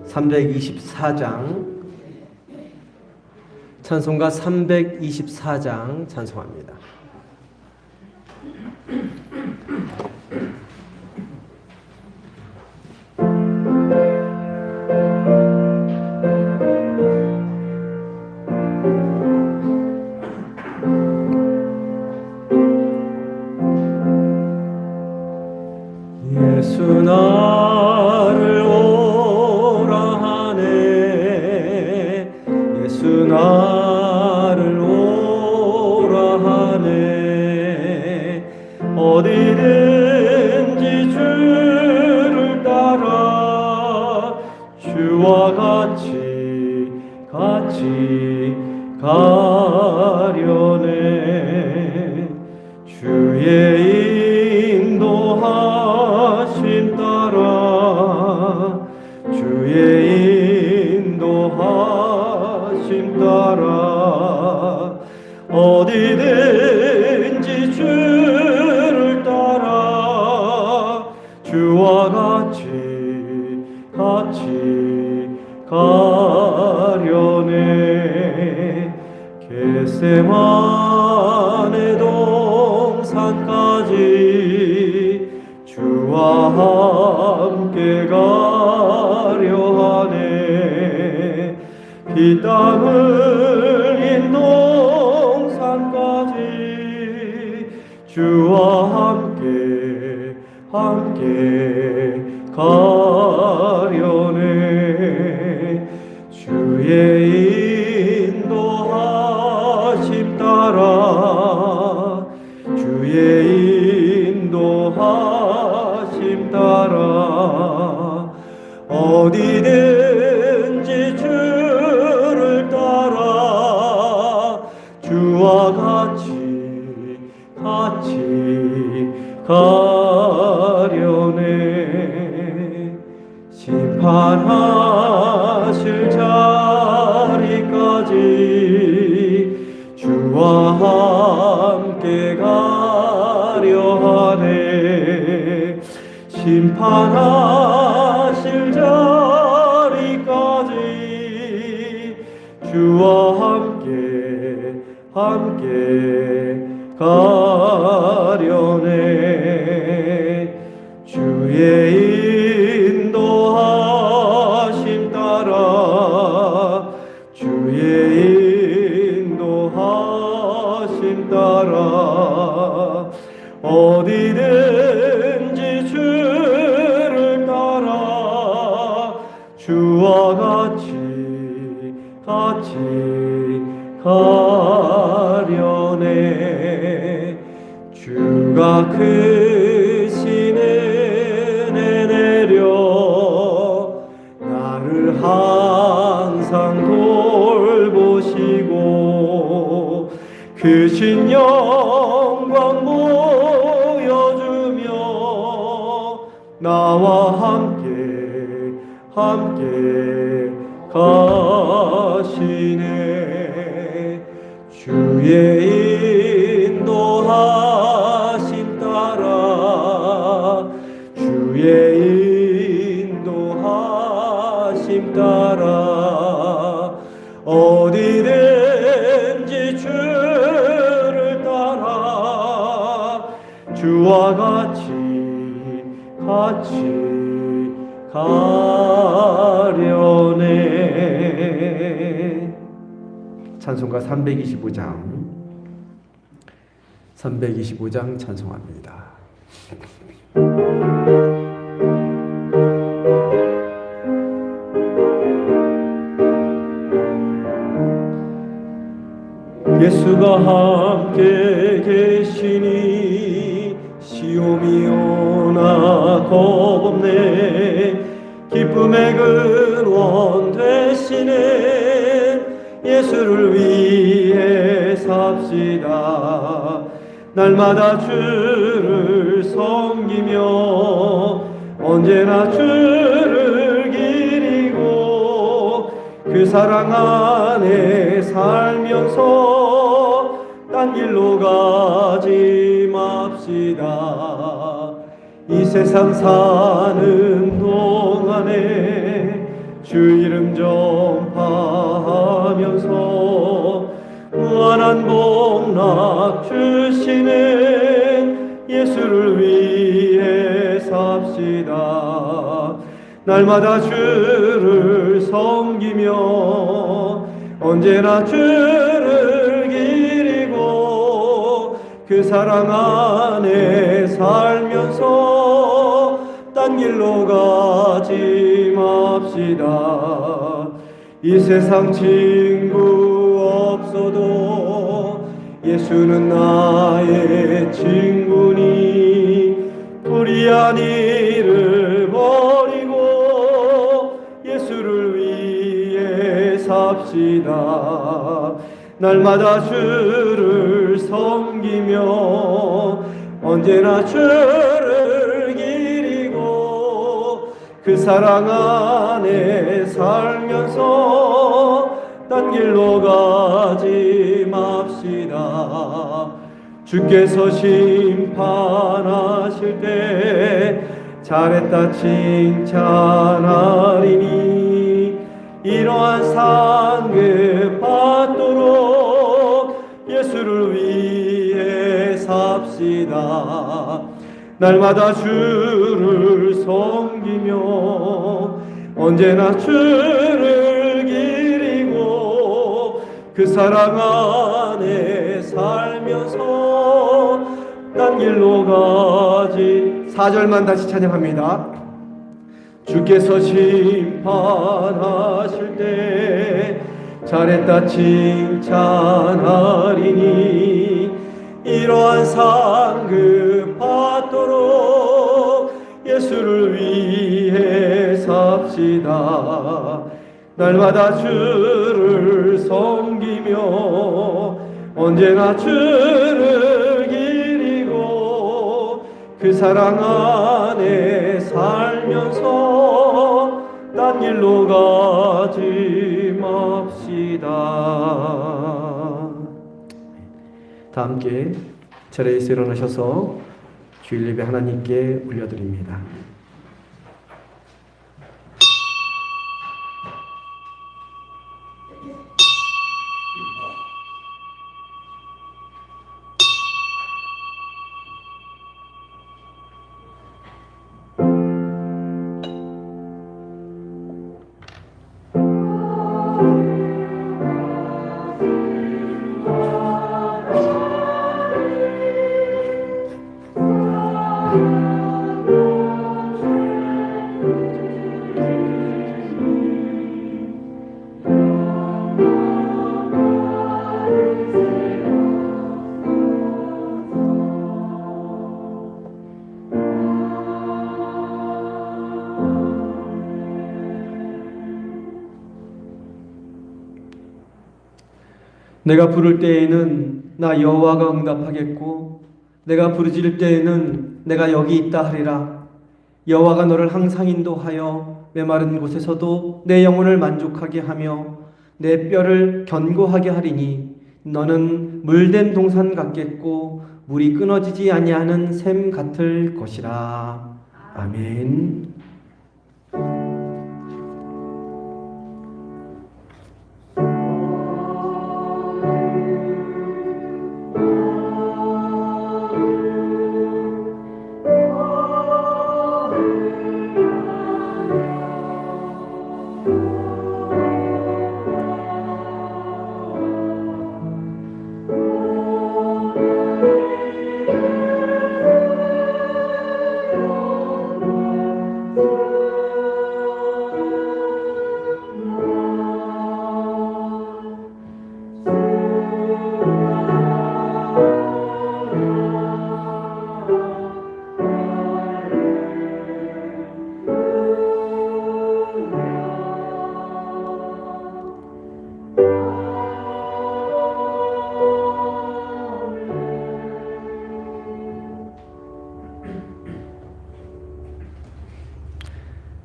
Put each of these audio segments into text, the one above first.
324장, 찬송가 324장 찬송합니다. 예수 나를 오라 하네, 예수 나를 오라 하네. 어디든지 주를 따라 주와 같이 가려네. 주의 인도하심 따라, 주의 인도하심 따라, 어디든지 주를 따라 주와 같이 가려네. 겟세마네 동산까지 주와 함께 가려 하네. 피땀 흘린 동산까지 주와 함께 가려네. 주의 인도하심 따라, 주의 인도하심 따라, 어디든지 주를 따라 주와 같이 가려네. 심판하실 자리까지 주와 함께 가려 하네. 심판하실 자리까지 주와 함께 가려네. 주의 인도하심 따라, 주의 인도하심 따라, 어디든지 주를 따라 주와 같이 가려네. 주가 크신 은혜 내려 나를 항상 돌보시고 크신 영광 보여주며 나와 함께 가시네. 주의 인도하심 따라, 주의 인도하심 따라, 어디든지 주를 따라 주와 같이 가려네. 찬송가 325장 찬송합니다. 예수가 함께 계시니 시험이 오나 겁없네. 기쁨의 근원 되시는 예수를 위해 삽시다. 날마다 주를 섬기며 언제나 주를 기리고 그 사랑 안에 살면서 딴 길로 가지 맙시다. 이 세상 사는 동안에 주 이름 전파하면서 무한한 복락 주시는 예수를 위해 삽시다. 날마다 주를 섬기며 언제나 주를 기리고 그 사랑 안에 살면서 딴 길로 가지 맙시다. 이 세상 친구 없어도 예수는 나의 친구니 불의한 일을 버리고 예수를 위해 삽시다. 날마다 주를 섬기며 언제나 주를 기리고 그 사랑 안에 살면서 딴 길로 가지 맙시다. 주께서 심판하실 때 잘했다 칭찬하리니 이러한 상급 받도록 예수를 위해 삽시다. 날마다 주를 섬기며 언제나 주를 기리고 그 사랑 안에 살면서 딴 길로 가지. 4절만 다시 찬양합니다. 주께서 심판하실 때 잘했다 칭찬하리니 이러한 상급 받도록 예수를 위해 삽시다. 날마다 주를 섬기며 언제나 주를 기리고 그 사랑 안에 살면서 딴 길로 가지 맙시다. 다 함께 자리에서 일어나셔서 주일 예배 하나님께 올려드립니다. 내가 부를 때에는 나 여호와가 응답하겠고 내가 부르짖을 때에는 내가 여기 있다 하리라. 여호와가 너를 항상 인도하여 메마른 곳에서도 내 영혼을 만족하게 하며 내 뼈를 견고하게 하리니 너는 물된 동산 같겠고 물이 끊어지지 아니하는 샘 같을 것이라. 아멘.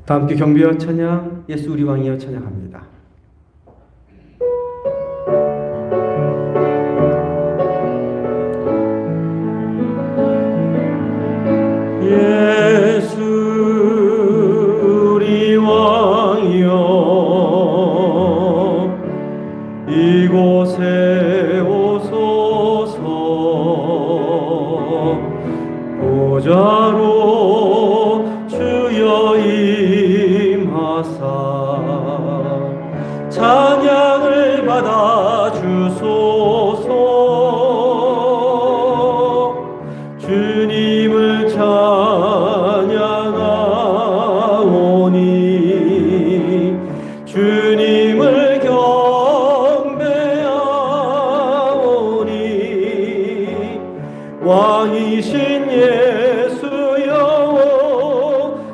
다 함께 경배와 찬양, 예수 우리 왕이여 찬양합니다. 예수 우리 왕이여 촬영하사 찬양을 받아 주소서. 주님을 찬양하오니 주님을 경배하오니 왕이신 예수여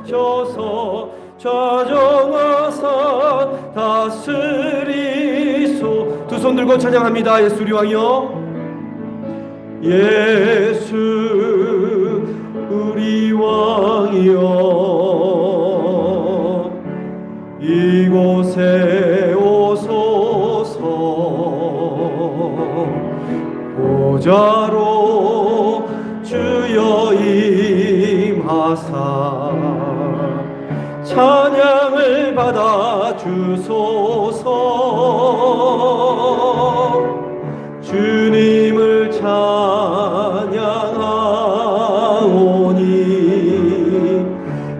오셔서 좌정하사 다스리소. 두 손 들고 찬양합니다. 예수 우리 왕이여. 예수 우리 왕이여 이곳에 오소서. 보좌로 주여 임하사 찬양을 받아 주소서. 주님을 찬양하오니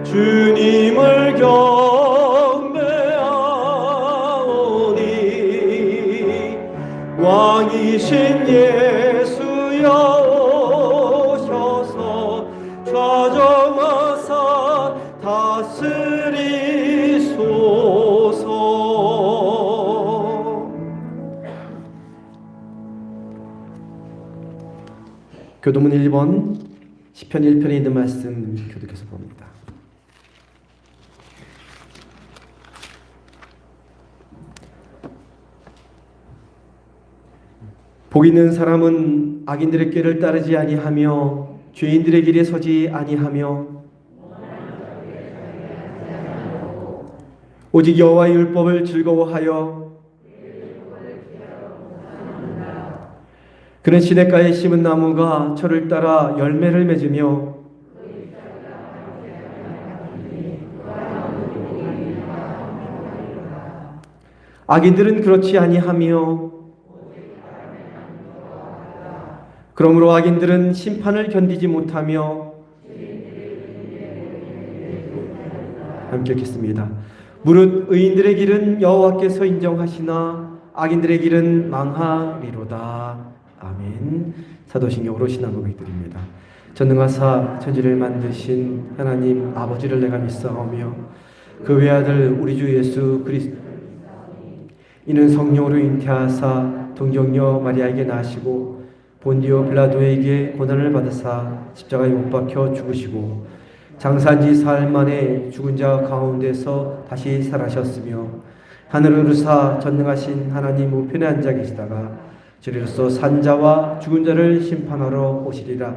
주님을 경배하오니 왕이신 예수여 오셔서 좌정하사 다스리소서. 교도문 1번 시편 1편에 있는 말씀 교독해서 봅니다. 복 있는 사람은 악인들의 꾀를 따르지 아니하며 죄인들의 길에 서지 아니하며 오직 여호와의 율법을 즐거워하여 그는 시냇가에 심은 나무가 철을 따라 열매를 맺으며 악인들은 그렇지 아니하며 그러므로 악인들은 심판을 견디지 못하며 함께 읽겠습니다. 무릇 의인들의 길은 여호와께서 인정하시나 악인들의 길은 망하리로다. 아멘. 사도신경으로 신앙 고백드립니다. 전능하사 천지를 만드신 하나님 아버지를 내가 믿사오며 그 외아들 우리 주 예수 그리스도 이는 성령으로 잉태하사 동정녀 마리아에게 나시고 본디오 빌라도에게 고난을 받으사 십자가에 못 박혀 죽으시고 장사한 지 사흘 만에 죽은 자 가운데서 다시 살아셨으며 하늘을 오르사 전능하신 하나님 우편에 앉아 계시다가 저리로서 산자와 죽은 자를 심판하러 오시리라.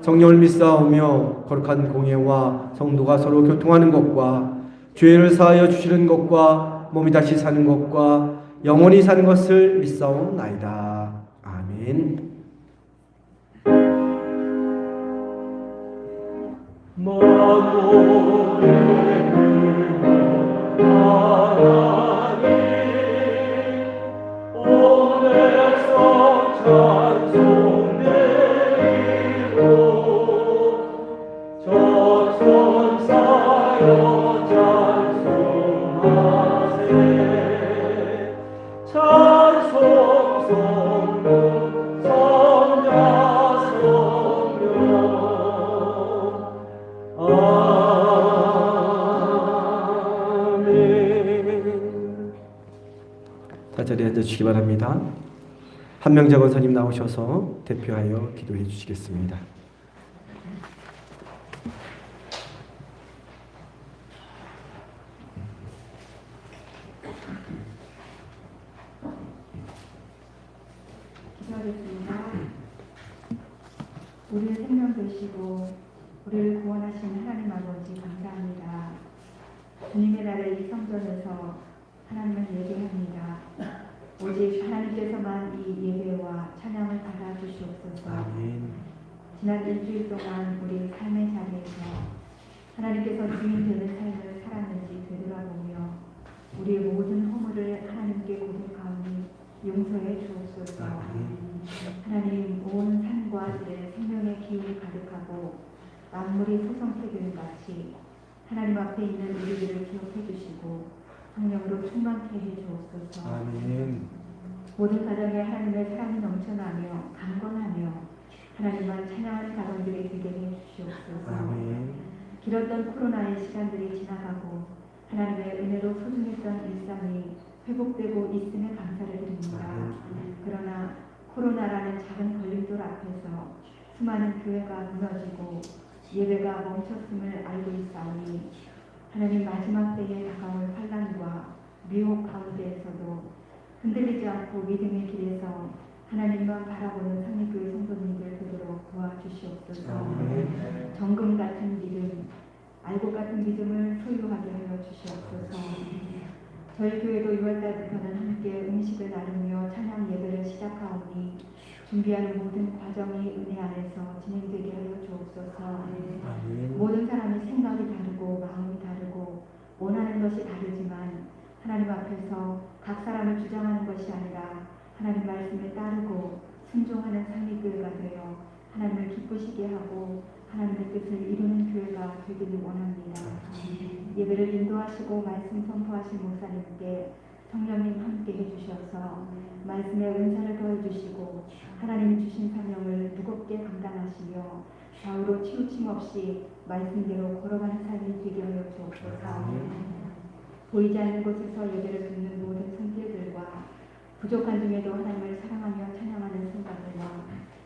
성령을 믿사오며 거룩한 공예와 성도가 서로 교통하는 것과 죄를 사하여 주시는 것과 몸이 다시 사는 것과 영원히 사는 것을 믿사옵나이다. 아멘. 자리에 앉아주시기 바랍니다. 한명자 권사님 나오셔서 대표하여 기도해 주시겠습니다. 기도하겠습니다. 우리를 생명 되시고 우리를 구원하신 하나님 아버지 감사합니다. 주님의 날의 이 성전에서 하나님을 예배합니다. 오직 하나님께서만 이 예배와 찬양을 받아주시옵소서. 아멘. 지난 일주일 동안 우리 삶의 자리에서 하나님께서 주인 되는 삶을 살았는지 되돌아보며 우리의 모든 허물을 하나님께 고백하오니 용서해 주옵소서. 하나님, 온 산과 들에 생명의 기운이 가득하고 만물이 소성되기는 같이 하나님 앞에 있는 우리들을 기억해 주시고 성령으로 충만케 해 주옵소서. 아멘. 모든 가정에 하나님의 사랑이 넘쳐나며 강건하며 하나님만 찬양하는 가정들이 되게 해 주시옵소서. 아멘. 길었던 코로나의 시간들이 지나가고 하나님의 은혜로 소중했던 일상이 회복되고 있음에 감사를 드립니다. 그러나 코로나라는 작은 걸림돌 앞에서 수많은 교회가 무너지고 예배가 멈췄음을 알고 있사오니 하나님 마지막 때에 다가올 환난과 미혹 가운데에서도 흔들리지 않고 믿음의 길에서 하나님만 바라보는 상리교회 성도님들 되도록 도와주시옵소서. 정금 같은 믿음, 알곡 같은 믿음을 소유하게 하여 주시옵소서. 저희 교회도 6월달부터는 함께 음식을 나누며 찬양 예배를 시작하오니 준비하는 모든 과정이 은혜 안에서 진행되게 하여 주옵소서. 모든 사람이 생각이 다르고 마음이 다르고 원하는 것이 다르지만 하나님 앞에서 각 사람을 주장하는 것이 아니라 하나님 말씀에 따르고 순종하는 상리교회가 되어 하나님을 기쁘시게 하고 하나님의 뜻을 이루는 교회가 되기를 원합니다. 예배를 인도하시고 말씀 선포하신 목사님께 성령님 함께 해주셔서 말씀의 은사를 더해주시고 하나님이 주신 사명을 무겁게 감당하시며 좌우로 치우침 없이 말씀대로 걸어가는 삶이 되게 하여 주옵소서. 보이지 않는 곳에서 예배를 듣는 모든 성도들과 부족한 중에도 하나님을 사랑하며 찬양하는 성도들과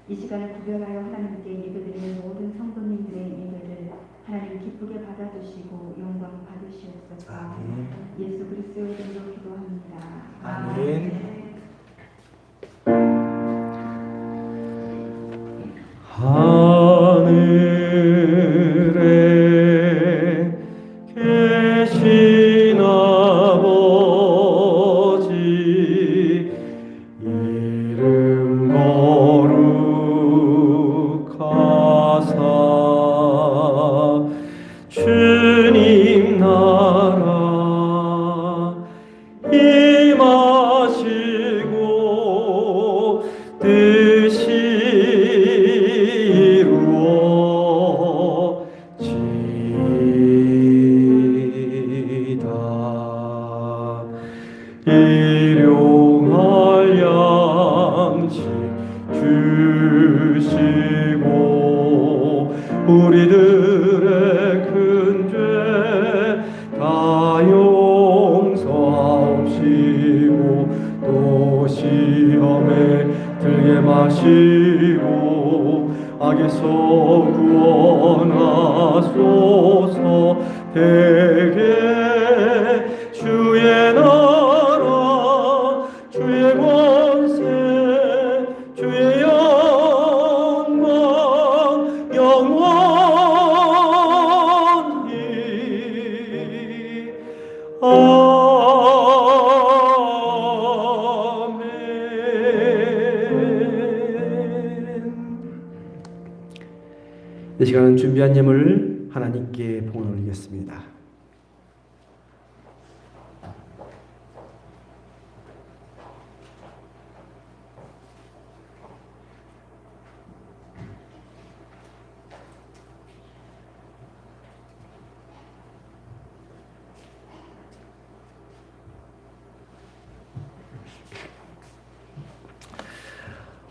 이 시간을 구별하여 하나님께 예배드리는 모든 성도님들의 예배를 하나님 기쁘게 받아주시고 영광 받으시옵소서. 예수 그리스도의 이름으로 기도합니다. 아멘. 하늘에 계신 아버지 이름 거룩하사 주님 나라 임하시고 뜻이 이루어지이다. 일용할 양식 주시고 우리들의 큰 죄 다 용서하옵시고 또 시험에 들게 마시고 악에서 구원하소서. 대개 주의 나라 주의 권세 주의 영광 영원히 아멘. 이 시간은 준비한 예물을 하나님께 봉헌 올리겠습니다.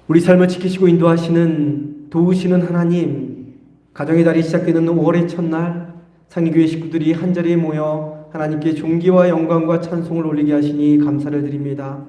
우리 삶을 지키시고 인도하시는 도우시는 하나님, 가정의 달이 시작되는 5월의 첫날 상리교회 식구들이 한자리에 모여 하나님께 존귀와 영광과 찬송을 올리게 하시니 감사를 드립니다.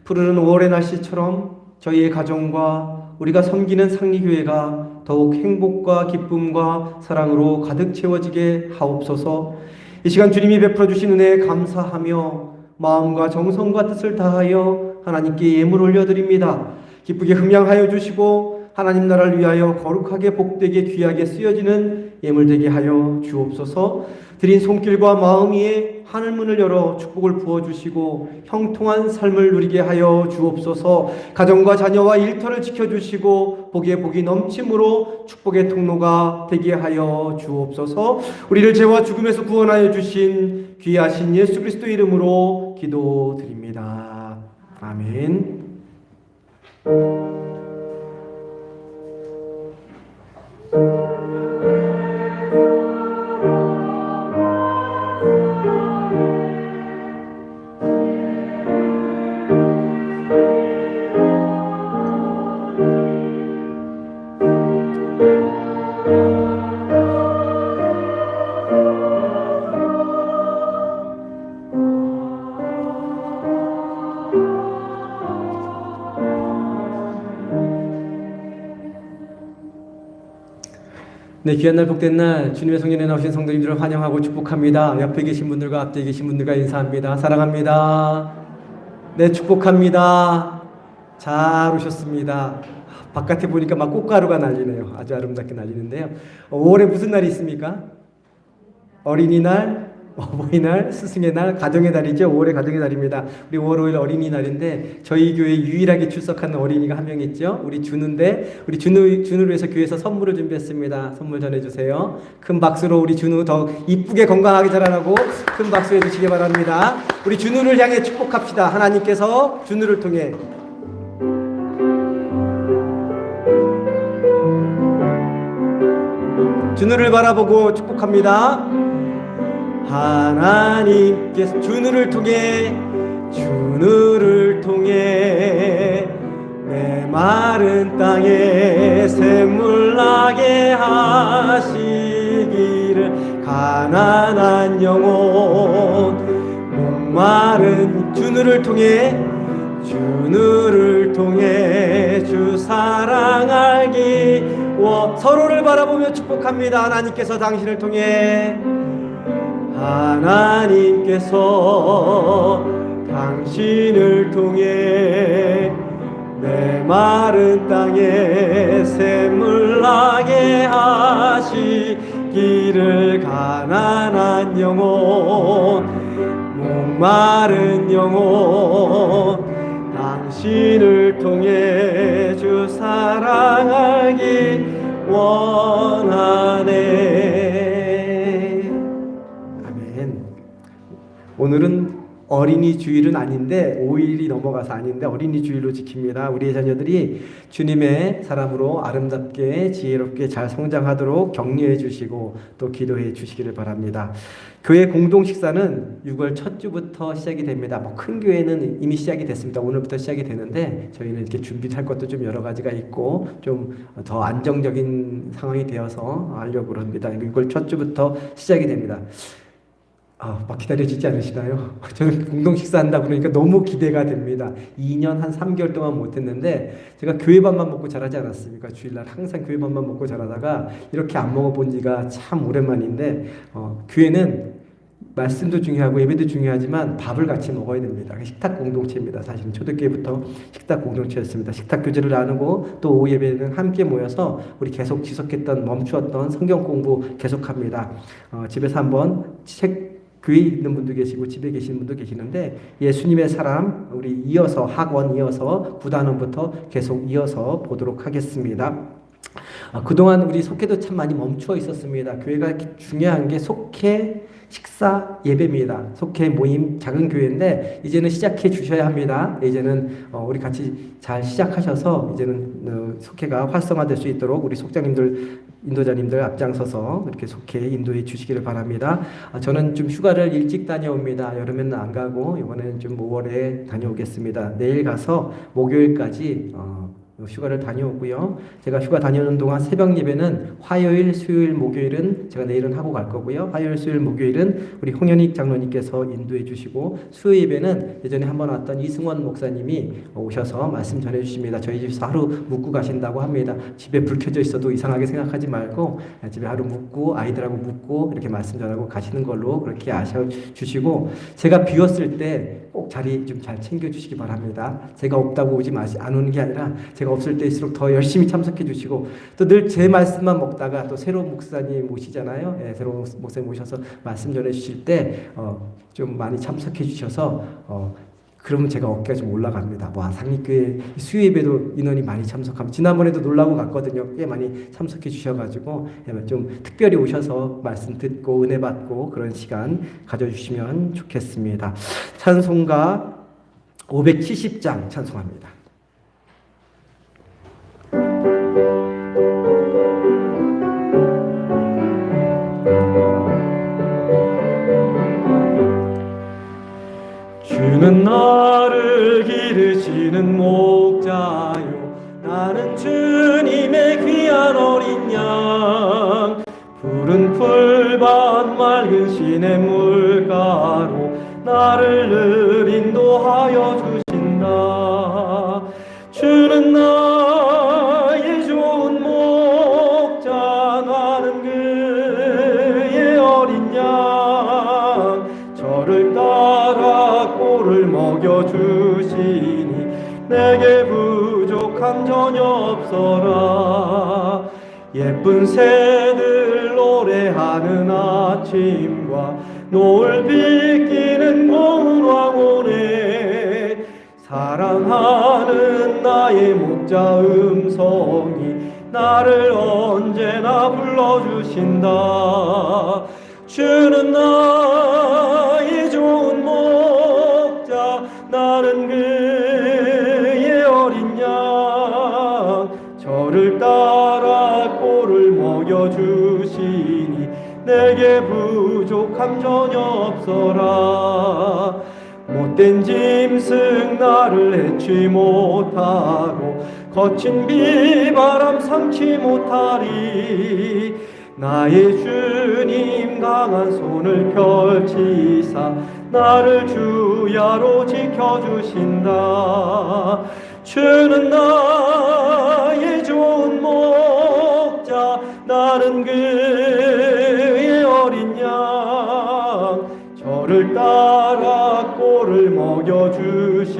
푸르른 5월의 날씨처럼 저희의 가정과 우리가 섬기는 상리교회가 더욱 행복과 기쁨과 사랑으로 가득 채워지게 하옵소서. 이 시간 주님이 베풀어 주신 은혜에 감사하며 마음과 정성과 뜻을 다하여 하나님께 예물 올려드립니다. 기쁘게 흠양하여 주시고 하나님 나라를 위하여 거룩하게 복되게 귀하게 쓰여지는 예물 되게 하여 주옵소서. 드린 손길과 마음 위에 하늘문을 열어 축복을 부어주시고 형통한 삶을 누리게 하여 주옵소서. 가정과 자녀와 일터를 지켜주시고 복에 복이 넘침으로 축복의 통로가 되게 하여 주옵소서. 우리를 죄와 죽음에서 구원하여 주신 귀하신 예수 그리스도 이름으로 기도드립니다. 아멘. 네, 귀한 날 복된 날 주님의 성전에 나오신 성도님들을 환영하고 축복합니다. 옆에 계신 분들과 앞에 계신 분들과 인사합니다. 사랑합니다. 네, 축복합니다. 잘 오셨습니다. 바깥에 보니까 막 꽃가루가 날리네요. 아주 아름답게 날리는데요. 5월에 무슨 날이 있습니까? 어린이날, 어버이날, 스승의 날, 가정의 달이죠. 5월의 가정의 달입니다. 우리 5월 5일 어린이날인데 저희 교회 유일하게 출석하는 어린이가 한 명 있죠. 우리 준우인데 우리 준우를 위해서 교회에서 선물을 준비했습니다. 선물 전해주세요. 큰 박수로 우리 준우 더 이쁘게 건강하게 자라라고 큰 박수 해주시기 바랍니다. 우리 준우를 향해 축복합시다. 하나님께서 준우를 통해 준우를 바라보고 축복합니다. 하나님께서 준우를 통해 내 마른 땅에 샘물 나게 하시기를 가난한 영혼 목마른 준우를 통해 주 사랑 알기 서로를 바라보며 축복합니다. 하나님께서 당신을 통해 당신을 통해 내 마른 땅에 샘물 나게 하시기를 가난한 영혼 목마른 영혼 당신을 통해 주 사랑하기 원하네. 아멘. 오늘은 어린이 주일은 아닌데 5일이 넘어가서 아닌데 어린이 주일로 지킵니다. 우리의 자녀들이 주님의 사람으로 아름답게 지혜롭게 잘 성장하도록 격려해 주시고 또 기도해 주시기를 바랍니다. 교회 공동 식사는 6월 첫 주부터 시작이 됩니다. 큰 교회는 이미 시작이 됐습니다. 오늘부터 시작이 되는데 저희는 이렇게 준비할 것도 좀 여러 가지가 있고 좀 더 안정적인 상황이 되어서 하려고 합니다. 6월 첫 주부터 시작이 됩니다. 막 기다려지지 않으시나요? 저는 공동 식사한다 그러니까 너무 기대가 됩니다. 2년 한 3개월 동안 못했는데 제가 교회밥만 먹고 자라지 않았습니까? 주일날 항상 교회밥만 먹고 자라다가 이렇게 안 먹어본 지가 참 오랜만인데 교회는 말씀도 중요하고 예배도 중요하지만 밥을 같이 먹어야 됩니다. 식탁 공동체입니다. 사실은 초대교회부터 식탁 공동체였습니다. 식탁 교제를 나누고 또 오후 예배는 함께 모여서 우리 계속 지속했던 멈추었던 성경 공부 계속합니다. 집에서 한번 교회에 있는 분도 계시고 집에 계시는 분도 계시는데 예수님의 사람 우리 이어서 학원 이어서 9단원부터 계속 이어서 보도록 하겠습니다. 그동안 우리 속회도 참 많이 멈추어 있었습니다. 교회가 중요한 게 속회 식사 예배입니다. 속회 모임 작은 교회인데 이제는 시작해 주셔야 합니다. 이제는 우리 같이 잘 시작하셔서 이제는 속회가 활성화될 수 있도록 우리 속장님들 인도자님들 앞장서서 이렇게 속회 인도해 주시기를 바랍니다. 저는 좀 휴가를 일찍 다녀옵니다. 여름에는 안 가고 이번에는 좀 5월에 다녀오겠습니다. 내일 가서 목요일까지 휴가를 다녀오고요. 제가 휴가 다녀오는 동안 새벽 예배는 화요일, 수요일, 목요일은 제가 내일은 하고 갈 거고요. 화요일, 수요일, 목요일은 우리 홍현익 장로님께서 인도해 주시고 수요 예배는 예전에 한번 왔던 이승원 목사님이 오셔서 말씀 전해 주십니다. 저희 집에서 하루 묵고 가신다고 합니다. 집에 불 켜져 있어도 이상하게 생각하지 말고 집에 하루 묵고 아이들하고 묵고 이렇게 말씀 전하고 가시는 걸로 그렇게 아셔 주시고 제가 비웠을 때 꼭 자리 좀 잘 챙겨 주시기 바랍니다. 제가 없다고 안 오는 게 아니라 제가 없을 때일수록 더 열심히 참석해 주시고 또 늘 제 말씀만 먹다가 또 새로운 목사님 모시잖아요. 새로운 목사님 모셔서 말씀 전해 주실 때 좀 많이 참석해 주셔서 그러면 제가 어깨가 좀 올라갑니다. 상립교회 수요 예배도 인원이 많이 참석합니다. 지난번에도 놀라고 갔거든요. 꽤 많이 참석해 주셔가지고 좀 특별히 오셔서 말씀 듣고 은혜 받고 그런 시간 가져주시면 좋겠습니다. 찬송가 570장 찬송합니다. 주는 나를 기르시는 목자요 나는 주님의 귀한 어린 양 푸른 풀밭 맑은 시냇물가로 나를 늘 인도하여 주신다. 주는 나의 좋은 목자 나는 먹여주시니 내게 부족함 전혀 없어라. 예쁜 새들 노래하는 아침과 노을 비끼는 고운 황혼에 사랑하는 나의 목자 음성이 나를 언제나 불러주신다. 주는 나의 좋은 목자, 나는 그의 어린 양. 저를 따라 꼴을 먹여주시니 내게 부족함 전혀 없어라. 못된 짐승 나를 해치 못하고 거친 비바람 삼키 못하리. 나의 주님 강한 손을 펼치사 나를 주야로 지켜주신다. 주는 나의 좋은 목자, 나는 그의 어린 양. 저를 따라 꼴을 먹여주시니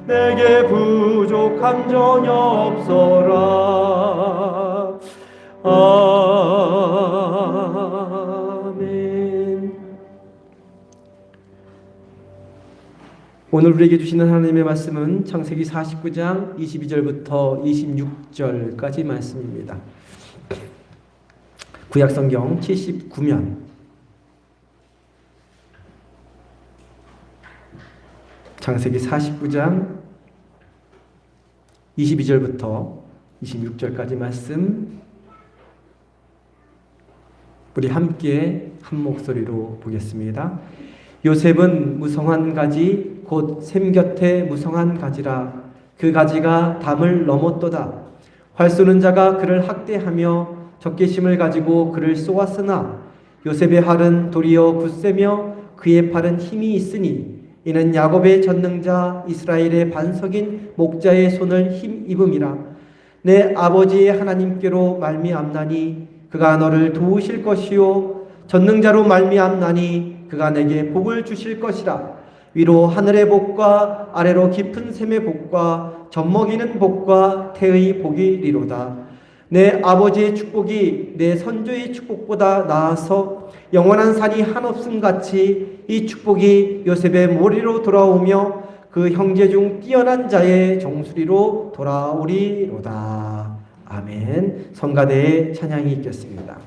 내게 부족함 전혀 없어라. 아멘. 오늘 우리에게 주시는 하나님의 말씀은 창세기 49장 22절부터 26절까지 말씀입니다. 구약성경 79면 창세기 49장 22절부터 26절까지 말씀 우리 함께 한 목소리로 보겠습니다. 요셉은 무성한 가지 곧 샘 곁에 무성한 가지라. 그 가지가 담을 넘었도다. 활 쏘는 자가 그를 학대하며 적개심을 가지고 그를 쏘았으나 요셉의 활은 도리어 굳세며 그의 팔은 힘이 있으니 이는 야곱의 전능자 이스라엘의 반석인 목자의 손을 힘입음이라. 내 아버지의 하나님께로 말미암나니 그가 너를 도우실 것이요 전능자로 말미암나니 그가 내게 복을 주실 것이라. 위로 하늘의 복과 아래로 깊은 샘의 복과 젖먹이는 복과 태의 복이리로다. 내 아버지의 축복이 내 선조의 축복보다 나아서 영원한 산이 한없음 같이 이 축복이 요셉의 머리로 돌아오며 그 형제 중 뛰어난 자의 정수리로 돌아오리로다. 아멘. 성가대의 찬양이 있겠습니다.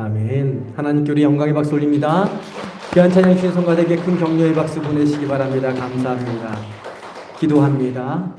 아멘. 하나님께 우리 영광의 박수 올립니다. 귀한 찬양 주신 성가대에게 큰 격려의 박수 보내시기 바랍니다. 감사합니다. 기도합니다.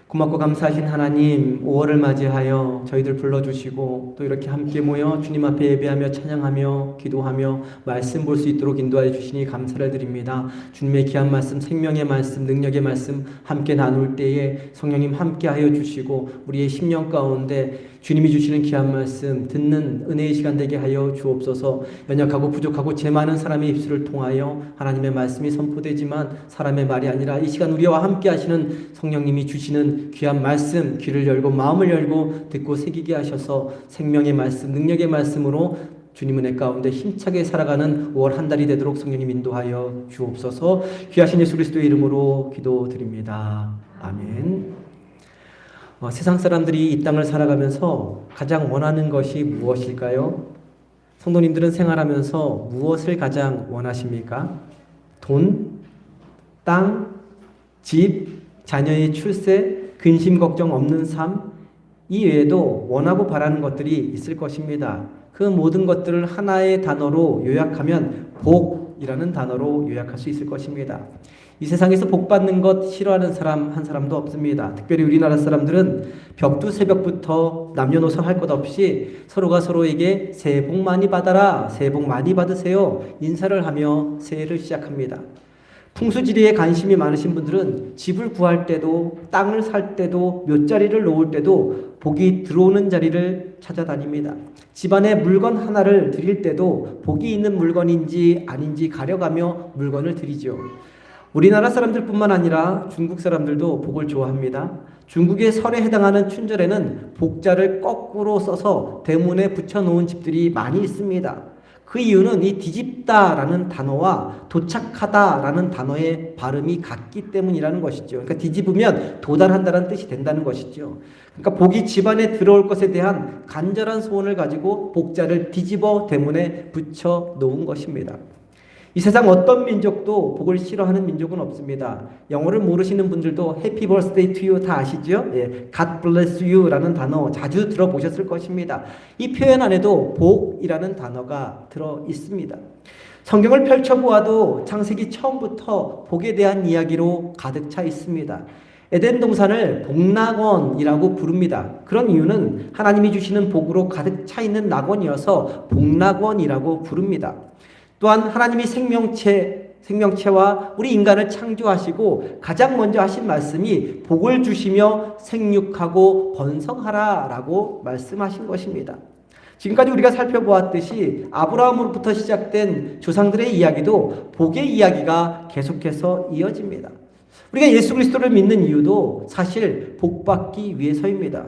고맙고 감사하신 하나님, 5월을 맞이하여 저희들 불러주시고 또 이렇게 함께 모여 주님 앞에 예배하며 찬양하며 기도하며 말씀 볼 수 있도록 인도하여 주시니 감사를 드립니다. 주님의 귀한 말씀, 생명의 말씀, 능력의 말씀 함께 나눌 때에 성령님 함께하여 주시고 우리의 심령 가운데 주님이 주시는 귀한 말씀 듣는 은혜의 시간 되게 하여 주옵소서. 연약하고 부족하고 죄 많은 사람의 입술을 통하여 하나님의 말씀이 선포되지만 사람의 말이 아니라 이 시간 우리와 함께 하시는 성령님이 주시는 귀한 말씀, 귀를 열고 마음을 열고 듣고 새기게 하셔서 생명의 말씀, 능력의 말씀으로 주님 은혜 가운데 힘차게 살아가는 5월 한 달이 되도록 성령님 인도하여 주옵소서. 귀하신 예수 그리스도의 이름으로 기도드립니다. 아멘. 세상 사람들이 이 땅을 살아가면서 가장 원하는 것이 무엇일까요? 성도님들은 생활하면서 무엇을 가장 원하십니까? 돈, 땅, 집, 자녀의 출세, 근심 걱정 없는 삶, 이 외에도 원하고 바라는 것들이 있을 것입니다. 그 모든 것들을 하나의 단어로 요약하면 복이라는 단어로 요약할 수 있을 것입니다. 이 세상에서 복 받는 것 싫어하는 사람 한 사람도 없습니다. 특별히 우리나라 사람들은 벽두새벽부터 남녀노소 할 것 없이 서로가 서로에게 새해 복 많이 받아라, 새해 복 많이 받으세요 인사를 하며 새해를 시작합니다. 풍수지리에 관심이 많으신 분들은 집을 구할 때도 땅을 살 때도 묘자리를 놓을 때도 복이 들어오는 자리를 찾아다닙니다. 집안에 물건 하나를 드릴 때도 복이 있는 물건인지 아닌지 가려가며 물건을 드리죠. 우리나라 사람들뿐만 아니라 중국 사람들도 복을 좋아합니다. 중국의 설에 해당하는 춘절에는 복자를 거꾸로 써서 대문에 붙여놓은 집들이 많이 있습니다. 그 이유는 이 뒤집다라는 단어와 도착하다라는 단어의 발음이 같기 때문이라는 것이죠. 그러니까 뒤집으면 도달한다는 뜻이 된다는 것이죠. 그러니까 복이 집안에 들어올 것에 대한 간절한 소원을 가지고 복자를 뒤집어 대문에 붙여 놓은 것입니다. 이 세상 어떤 민족도 복을 싫어하는 민족은 없습니다. 영어를 모르시는 분들도 Happy Birthday to you 다 아시죠? 예, God bless you 라는 단어 자주 들어보셨을 것입니다. 이 표현 안에도 복이라는 단어가 들어 있습니다. 성경을 펼쳐보아도 창세기 처음부터 복에 대한 이야기로 가득 차 있습니다. 에덴 동산을 복낙원이라고 부릅니다. 그런 이유는 하나님이 주시는 복으로 가득 차 있는 낙원이어서 복낙원이라고 부릅니다. 또한 하나님이 생명체와 우리 인간을 창조하시고 가장 먼저 하신 말씀이 복을 주시며 생육하고 번성하라 라고 말씀하신 것입니다. 지금까지 우리가 살펴보았듯이 아브라함으로부터 시작된 조상들의 이야기도 복의 이야기가 계속해서 이어집니다. 우리가 예수 그리스도를 믿는 이유도 사실 복받기 위해서입니다.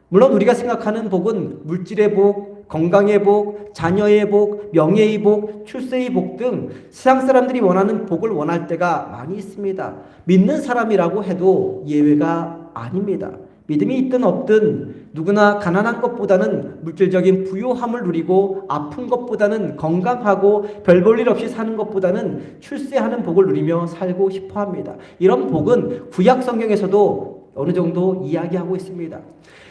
물론 우리가 생각하는 복은 물질의 복, 건강의 복, 자녀의 복, 명예의 복, 출세의 복 등 세상 사람들이 원하는 복을 원할 때가 많이 있습니다. 믿는 사람이라고 해도 예외가 아닙니다. 믿음이 있든 없든 누구나 가난한 것보다는 물질적인 부요함을 누리고 아픈 것보다는 건강하고 별 볼 일 없이 사는 것보다는 출세하는 복을 누리며 살고 싶어 합니다. 이런 복은 구약 성경에서도 어느 정도 이야기하고 있습니다.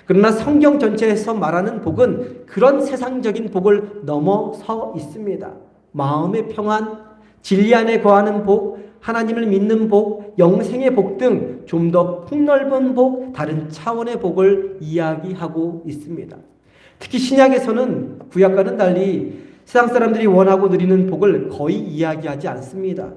그러나 성경 전체에서 말하는 복은 그런 세상적인 복을 넘어서 있습니다. 마음의 평안, 진리 안에 거하는 복, 하나님을 믿는 복, 영생의 복 등 좀 더 폭넓은 복, 다른 차원의 복을 이야기하고 있습니다. 특히 신약에서는 구약과는 달리 세상 사람들이 원하고 누리는 복을 거의 이야기하지 않습니다.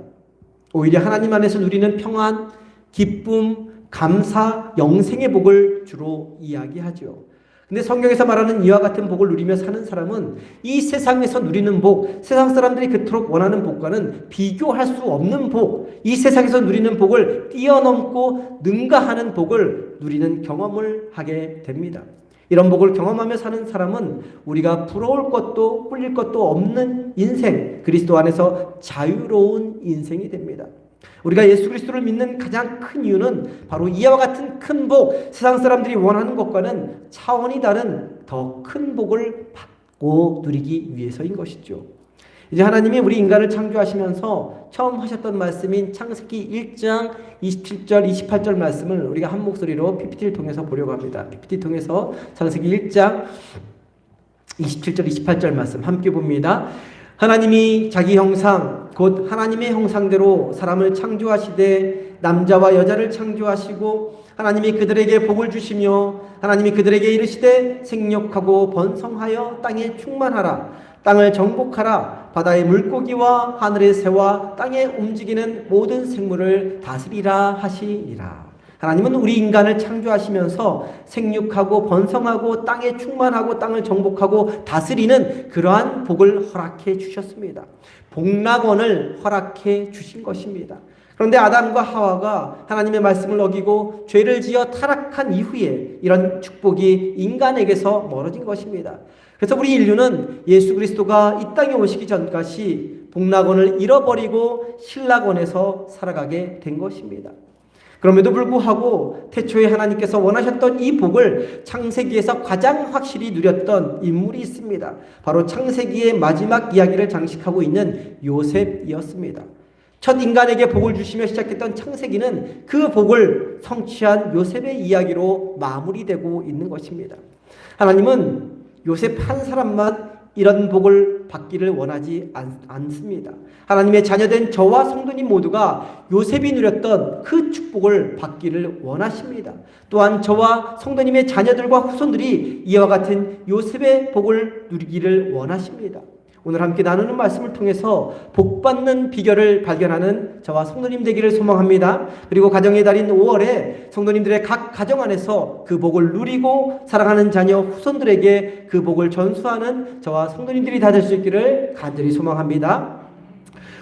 오히려 하나님 안에서 누리는 평안, 기쁨, 감사, 영생의 복을 주로 이야기하죠. 근데 성경에서 말하는 이와 같은 복을 누리며 사는 사람은 이 세상에서 누리는 복, 세상 사람들이 그토록 원하는 복과는 비교할 수 없는 복, 이 세상에서 누리는 복을 뛰어넘고 능가하는 복을 누리는 경험을 하게 됩니다. 이런 복을 경험하며 사는 사람은 우리가 부러울 것도 꿀릴 것도 없는 인생, 그리스도 안에서 자유로운 인생이 됩니다. 우리가 예수 그리스도를 믿는 가장 큰 이유는 바로 이와 같은 큰 복, 세상 사람들이 원하는 것과는 차원이 다른 더 큰 복을 받고 누리기 위해서인 것이죠. 이제 하나님이 우리 인간을 창조하시면서 처음 하셨던 말씀인 창세기 1장 27절, 28절 말씀을 우리가 한 목소리로 PPT를 통해서 보려고 합니다. PPT 통해서 창세기 1장 27절 28절 말씀 함께 봅니다. 하나님이 자기 형상 곧 하나님의 형상대로 사람을 창조하시되 남자와 여자를 창조하시고 하나님이 그들에게 복을 주시며 하나님이 그들에게 이르시되 생육하고 번성하여 땅에 충만하라 땅을 정복하라 바다의 물고기와 하늘의 새와 땅에 움직이는 모든 생물을 다스리라 하시니라. 하나님은 우리 인간을 창조하시면서 생육하고 번성하고 땅에 충만하고 땅을 정복하고 다스리는 그러한 복을 허락해 주셨습니다. 복락원을 허락해 주신 것입니다. 그런데 아담과 하와가 하나님의 말씀을 어기고 죄를 지어 타락한 이후에 이런 축복이 인간에게서 멀어진 것입니다. 그래서 우리 인류는 예수 그리스도가 이 땅에 오시기 전까지 복락원을 잃어버리고 신락원에서 살아가게 된 것입니다. 그럼에도 불구하고 태초에 하나님께서 원하셨던 이 복을 창세기에서 가장 확실히 누렸던 인물이 있습니다. 바로 창세기의 마지막 이야기를 장식하고 있는 요셉이었습니다. 첫 인간에게 복을 주시며 시작했던 창세기는 그 복을 성취한 요셉의 이야기로 마무리되고 있는 것입니다. 하나님은 요셉 한 사람만 이런 복을 받기를 원하지 않습니다. 하나님의 자녀된 저와 성도님 모두가 요셉이 누렸던 그 축복을 받기를 원하십니다. 또한 저와 성도님의 자녀들과 후손들이 이와 같은 요셉의 복을 누리기를 원하십니다. 오늘 함께 나누는 말씀을 통해서 복받는 비결을 발견하는 저와 성도님 되기를 소망합니다. 그리고 가정의 달인 5월에 성도님들의 각 가정 안에서 그 복을 누리고 사랑하는 자녀 후손들에게 그 복을 전수하는 저와 성도님들이 다 될 수 있기를 간절히 소망합니다.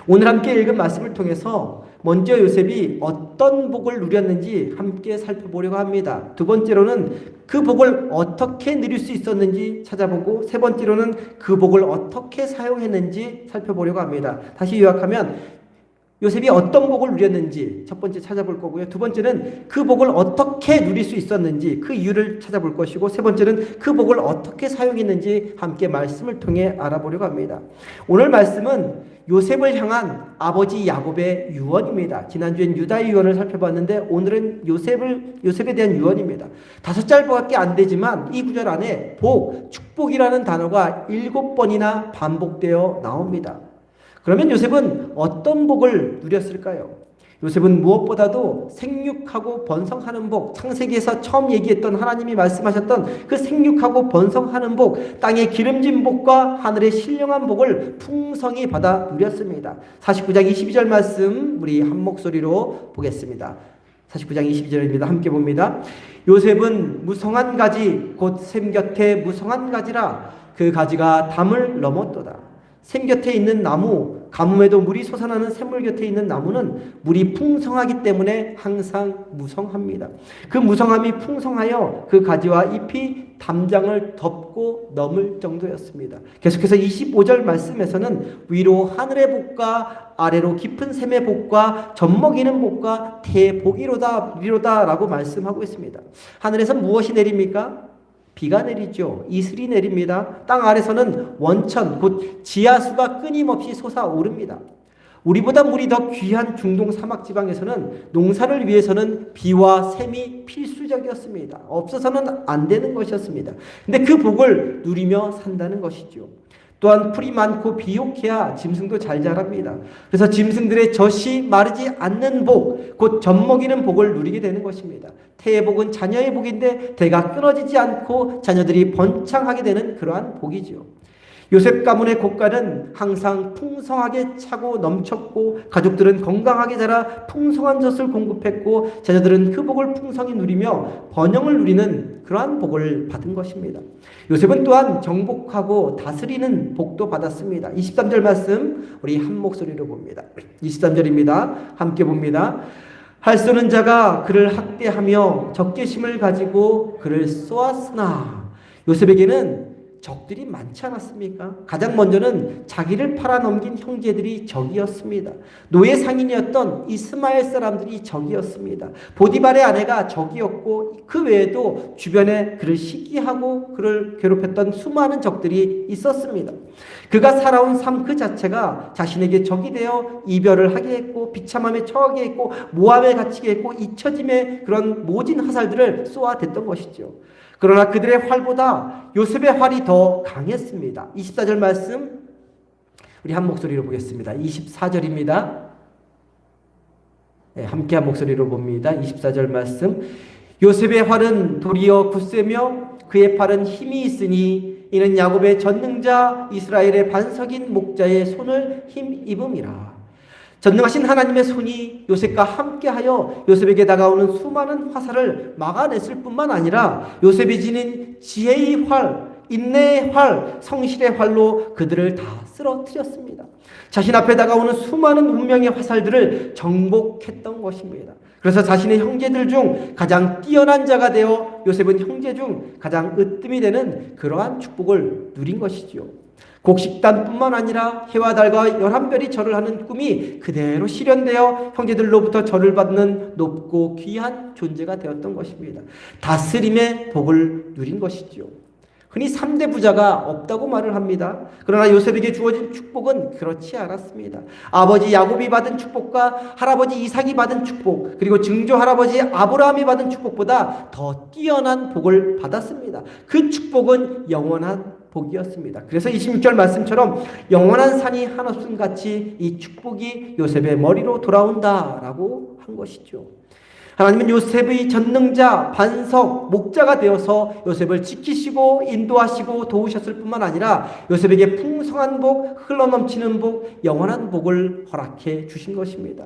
오늘 함께 읽은 말씀을 통해서 먼저 요셉이 어떤 복을 누렸는지 함께 살펴보려고 합니다. 두 번째로는 그 복을 어떻게 누릴 수 있었는지 찾아보고 세 번째로는 그 복을 어떻게 사용했는지 살펴보려고 합니다. 다시 요약하면 요셉이 어떤 복을 누렸는지 첫 번째 찾아볼 거고요. 두 번째는 그 복을 어떻게 누릴 수 있었는지 그 이유를 찾아볼 것이고 세 번째는 그 복을 어떻게 사용했는지 함께 말씀을 통해 알아보려고 합니다. 오늘 말씀은 요셉을 향한 아버지 야곱의 유언입니다. 지난주엔 유다의 유언을 살펴봤는데 오늘은 요셉에 대한 유언입니다. 5절밖에 안 되지만 이 구절 안에 복, 축복이라는 단어가 7번이나 반복되어 나옵니다. 그러면 요셉은 어떤 복을 누렸을까요? 요셉은 무엇보다도 생육하고 번성하는 복, 창세기에서 처음 얘기했던 하나님이 말씀하셨던 그 생육하고 번성하는 복, 땅의 기름진 복과 하늘의 신령한 복을 풍성히 받아 누렸습니다. 49장 22절 말씀 우리 한 목소리로 보겠습니다. 49장 22절입니다. 함께 봅니다. 요셉은 무성한 가지 곧 샘 곁에 무성한 가지라 그 가지가 담을 넘었도다. 샘 곁에 있는 나무, 가뭄에도 물이 솟아나는 샘물 곁에 있는 나무는 물이 풍성하기 때문에 항상 무성합니다. 그 무성함이 풍성하여 그 가지와 잎이 담장을 덮고 넘을 정도였습니다. 계속해서 25절 말씀에서는 위로 하늘의 복과 아래로 깊은 샘의 복과 젖먹이는 복과 대복이로다 라고 말씀하고 있습니다. 하늘에서 무엇이 내립니까? 비가 내리죠. 이슬이 내립니다. 땅 아래서는 원천, 곧 지하수가 끊임없이 솟아오릅니다. 우리보다 물이 더 귀한 중동 사막 지방에서는 농사를 위해서는 비와 샘이 필수적이었습니다. 없어서는 안 되는 것이었습니다. 근데 그 복을 누리며 산다는 것이죠. 또한 풀이 많고 비옥해야 짐승도 잘 자랍니다. 그래서 짐승들의 젖이 마르지 않는 복, 곧 젖먹이는 복을 누리게 되는 것입니다. 태의 복은 자녀의 복인데 대가 끊어지지 않고 자녀들이 번창하게 되는 그러한 복이죠. 요셉 가문의 곡간은 항상 풍성하게 차고 넘쳤고 가족들은 건강하게 자라 풍성한 젖을 공급했고 자녀들은 그 복을 풍성히 누리며 번영을 누리는 그러한 복을 받은 것입니다. 요셉은 또한 정복하고 다스리는 복도 받았습니다. 23절 말씀 우리 한 목소리로 봅니다. 23절입니다. 함께 봅니다. 할 수 없는 자가 그를 학대하며 적개심을 가지고 그를 쏘았으나 요셉에게는 적들이 많지 않았습니까? 가장 먼저는 자기를 팔아넘긴 형제들이 적이었습니다. 노예 상인이었던 이스마엘 사람들이 적이었습니다. 보디발의 아내가 적이었고 그 외에도 주변에 그를 시기하고 그를 괴롭혔던 수많은 적들이 있었습니다. 그가 살아온 삶 그 자체가 자신에게 적이 되어 이별을 하게 했고 비참함에 처하게 했고 모함에 갇히게 했고 잊혀짐의 그런 모진 화살들을 쏘아댔던 것이죠. 그러나 그들의 활보다 요셉의 활이 더 강했습니다. 24절 말씀 우리 한 목소리로 보겠습니다. 24절입니다. 네, 함께 한 목소리로 봅니다. 24절 말씀. 요셉의 활은 도리어 굳세며 그의 팔은 힘이 있으니 이는 야곱의 전능자 이스라엘의 반석인 목자의 손을 힘입음이라. 전능하신 하나님의 손이 요셉과 함께하여 요셉에게 다가오는 수많은 화살을 막아냈을 뿐만 아니라 요셉이 지닌 지혜의 활, 인내의 활, 성실의 활로 그들을 다 쓰러뜨렸습니다. 자신 앞에 다가오는 수많은 운명의 화살들을 정복했던 것입니다. 그래서 자신의 형제들 중 가장 뛰어난 자가 되어 요셉은 형제 중 가장 으뜸이 되는 그러한 축복을 누린 것이지요. 곡식단뿐만 아니라 해와 달과 11별이 절을 하는 꿈이 그대로 실현되어 형제들로부터 절을 받는 높고 귀한 존재가 되었던 것입니다. 다스림의 복을 누린 것이지요. 흔히 3대 부자가 없다고 말을 합니다. 그러나 요셉에게 주어진 축복은 그렇지 않았습니다. 아버지 야곱이 받은 축복과 할아버지 이삭이 받은 축복, 그리고 증조 할아버지 아브라함이 받은 축복보다 더 뛰어난 복을 받았습니다. 그 축복은 영원한 복이었습니다. 그래서 26절 말씀처럼 영원한 산이 한없음 같이 이 축복이 요셉의 머리로 돌아온다라고 한 것이죠. 하나님은 요셉의 전능자, 반석, 목자가 되어서 요셉을 지키시고 인도하시고 도우셨을 뿐만 아니라 요셉에게 풍성한 복, 흘러넘치는 복, 영원한 복을 허락해 주신 것입니다.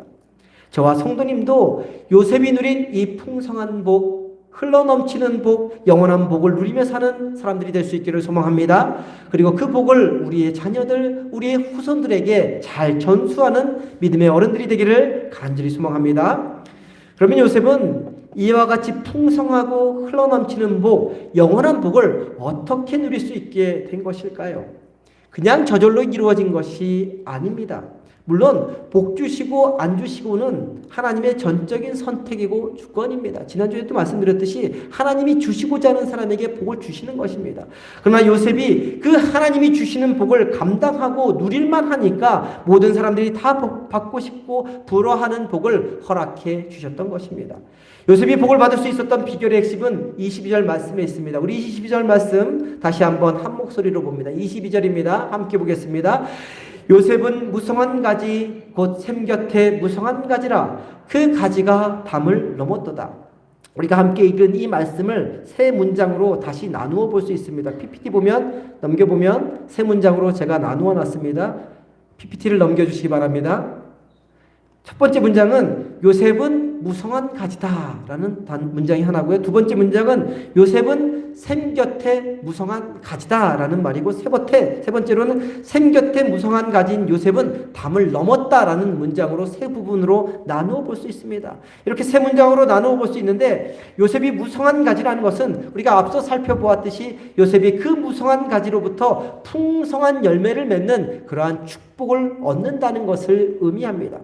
저와 성도님도 요셉이 누린 이 풍성한 복, 흘러넘치는 복, 영원한 복을 누리며 사는 사람들이 될 수 있기를 소망합니다. 그리고 그 복을 우리의 자녀들, 우리의 후손들에게 잘 전수하는 믿음의 어른들이 되기를 간절히 소망합니다. 그러면 요셉은 이와 같이 풍성하고 흘러넘치는 복, 영원한 복을 어떻게 누릴 수 있게 된 것일까요? 그냥 저절로 이루어진 것이 아닙니다. 물론 복 주시고 안 주시고는 하나님의 전적인 선택이고 주권입니다. 지난주에도 말씀드렸듯이 하나님이 주시고자 하는 사람에게 복을 주시는 것입니다. 그러나 요셉이 그 하나님이 주시는 복을 감당하고 누릴만 하니까 모든 사람들이 다 받고 싶고 부러워하는 복을 허락해 주셨던 것입니다. 요셉이 복을 받을 수 있었던 비결의 핵심은 22절 말씀에 있습니다. 우리 22절 말씀 다시 한번 한 목소리로 봅니다. 22절입니다. 함께 보겠습니다. 요셉은 무성한 가지 곧 샘 곁에 무성한 가지라 그 가지가 담을 넘었도다. 우리가 함께 읽은 이 말씀을 세 문장으로 다시 나누어 볼 수 있습니다. PPT 보면 넘겨보면 세 문장으로 제가 나누어 놨습니다. PPT를 넘겨주시기 바랍니다. 첫 번째 문장은 요셉은 무성한 가지다 라는 문장이 하나고요. 두 번째 문장은 요셉은 샘 곁에 무성한 가지다 라는 말이고 세 번째로는 샘 곁에 무성한 가지인 요셉은 담을 넘었다 라는 문장으로 세 부분으로 나누어 볼 수 있습니다. 이렇게 세 문장으로 나누어 볼 수 있는데 요셉이 무성한 가지라는 것은 우리가 앞서 살펴보았듯이 요셉이 그 무성한 가지로부터 풍성한 열매를 맺는 그러한 축복을 얻는다는 것을 의미합니다.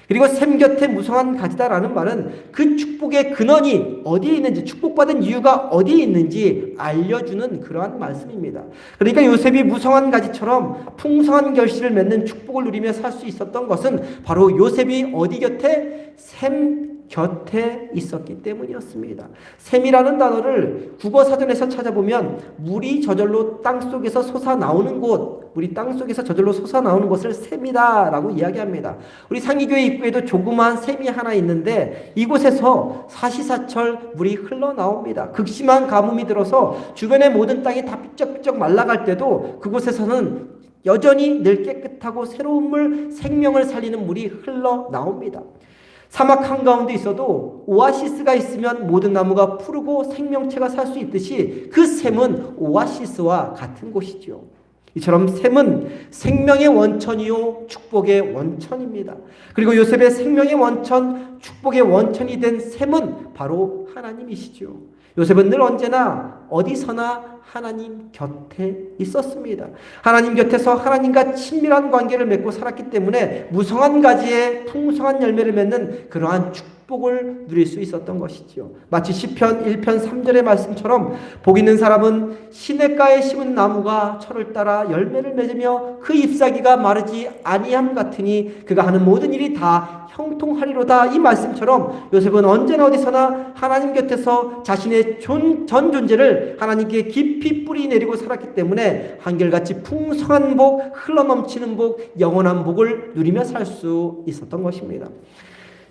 그리고 샘 곁에 무성한 가지다라는 말은 그 축복의 근원이 어디에 있는지, 축복받은 이유가 어디에 있는지 알려주는 그러한 말씀입니다. 그러니까 요셉이 무성한 가지처럼 풍성한 결실을 맺는 축복을 누리며 살 수 있었던 것은 바로 요셉이 어디 곁에? 샘 곁에 있었기 때문이었습니다. 샘이라는 단어를 국어사전에서 찾아보면 물이 저절로 땅속에서 솟아나오는 곳, 물이 땅속에서 저절로 솟아나오는 것을 샘이다라고 이야기합니다. 우리 상이교회 입구에도 조그마한 샘이 하나 있는데 이곳에서 사시사철 물이 흘러나옵니다. 극심한 가뭄이 들어서 주변의 모든 땅이 다 삐쩍삐쩍 말라갈 때도 그곳에서는 여전히 늘 깨끗하고 새로운 물, 생명을 살리는 물이 흘러나옵니다. 사막 한가운데 있어도 오아시스가 있으면 모든 나무가 푸르고 생명체가 살 수 있듯이 그 샘은 오아시스와 같은 곳이죠. 이처럼 샘은 생명의 원천이요 축복의 원천입니다. 그리고 요셉의 생명의 원천, 축복의 원천이 된 샘은 바로 하나님이시죠. 요셉은 늘 언제나 어디서나 하나님 곁에 있었습니다. 하나님 곁에서 하나님과 친밀한 관계를 맺고 살았기 때문에 무성한 가지에 풍성한 열매를 맺는 그러한 축복 축복을 누릴 수 있었던 것이지요. 마치 시편 1편 3절의 말씀처럼 복 있는 사람은 시냇가에 심은 나무가 철을 따라 열매를 맺으며 그 잎사귀가 마르지 아니함 같으니 그가 하는 모든 일이 다 형통하리로다. 이 말씀처럼 요셉은 언제나 어디서나 하나님 곁에서 자신의 전 존재를 하나님께 깊이 뿌리 내리고 살았기 때문에 한결같이 풍성한 복, 흘러넘치는 복, 영원한 복을 누리며 살 수 있었던 것입니다.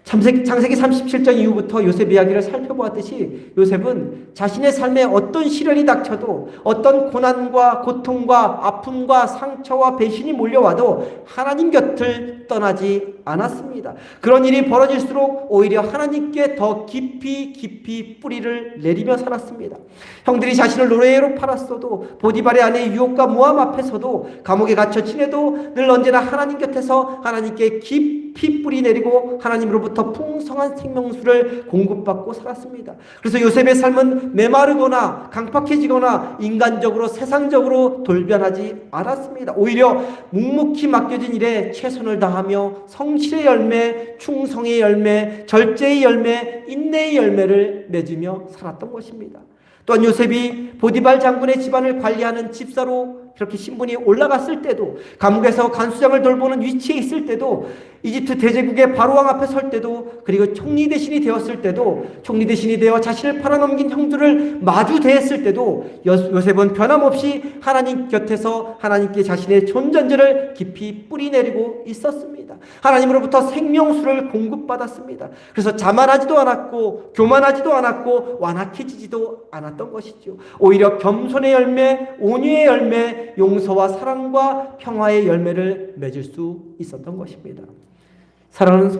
창세기 37장 이후부터 요셉 이야기를 살펴보았듯이 요셉은 자신의 삶에 어떤 시련이 닥쳐도 어떤 고난과 고통과 아픔과 상처와 배신이 몰려와도 하나님 곁을 떠나지 않았습니다. 그런 일이 벌어질수록 오히려 하나님께 더 깊이 뿌리를 내리며 살았습니다. 형들이 자신을 노예로 팔았어도 보디발의 아내 유혹과 모함 앞에서도 감옥에 갇혀 지내도 늘 언제나 하나님 곁에서 하나님께 깊이 뿌리 내리고 하나님으로부터 풍성한 생명수를 공급받고 살았습니다. 그래서 요셉의 삶은 메마르거나 강팍해지거나 인간적으로 세상적으로 돌변하지 않았습니다. 오히려 묵묵히 맡겨진 일에 최선을 다하며 성실의 열매, 충성의 열매, 절제의 열매, 인내의 열매를 맺으며 살았던 것입니다. 또한 요셉이 보디발 장군의 집안을 관리하는 집사로 그렇게 신분이 올라갔을 때도, 감옥에서 간수장을 돌보는 위치에 있을 때도, 이집트 대제국의 바로왕 앞에 설 때도, 그리고 총리 대신이 되었을 때도, 총리 대신이 되어 자신을 팔아넘긴 형들을 마주 대했을 때도 요셉은 변함없이 하나님 곁에서 하나님께 자신의 존재를 깊이 뿌리내리고 있었습니다. 하나님으로부터 생명수를 공급받았습니다. 그래서 자만하지도 않았고 교만하지도 않았고 완악해지지도 않았던 것이죠. 오히려 겸손의 열매, 온유의 열매, 용서와 사랑과 평화의 열매를 맺을 수 있었던 것입니다. 사랑하는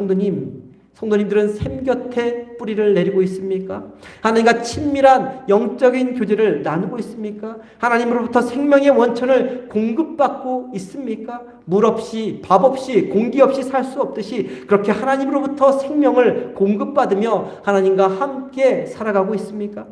성도님들은 샘 곁에 뿌리를 내리고 있습니까? 하나님과 친밀한 영적인 교제를 나누고 있습니까? 하나님으로부터 생명의 원천을 공급받고 있습니까? 물 없이, 밥 없이, 공기 없이 살 수 없듯이 그렇게 하나님으로부터 생명을 공급받으며 하나님과 함께 살아가고 있습니까?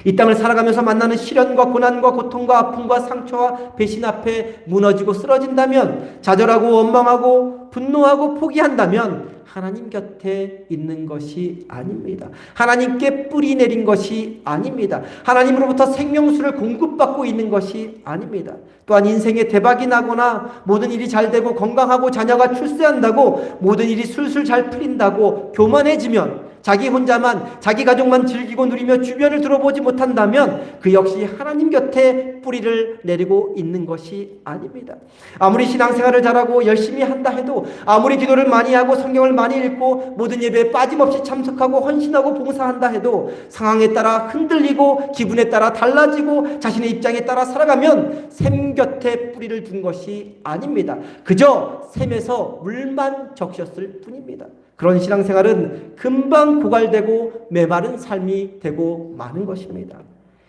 이 땅을 살아가면서 만나는 시련과 고난과 고통과 아픔과 상처와 배신 앞에 무너지고 쓰러진다면, 좌절하고 원망하고 분노하고 포기한다면 하나님 곁에 있는 것이 아닙니다. 하나님께 뿌리 내린 것이 아닙니다. 하나님으로부터 생명수를 공급받고 있는 것이 아닙니다. 또한 인생에 대박이 나거나 모든 일이 잘 되고 건강하고 자녀가 출세한다고 모든 일이 술술 잘 풀린다고 교만해지면, 자기 혼자만, 자기 가족만 즐기고 누리며 주변을 들어보지 못한다면 그 역시 하나님 곁에 뿌리를 내리고 있는 것이 아닙니다. 아무리 신앙생활을 잘하고 열심히 한다 해도, 아무리 기도를 많이 하고 성경을 많이 읽고 모든 예배에 빠짐없이 참석하고 헌신하고 봉사한다 해도 상황에 따라 흔들리고 기분에 따라 달라지고 자신의 입장에 따라 살아가면 샘 곁에 뿌리를 둔 것이 아닙니다. 그저 샘에서 물만 적셨을 뿐입니다. 그런 신앙생활은 금방 고갈되고 메마른 삶이 되고 마는 것입니다.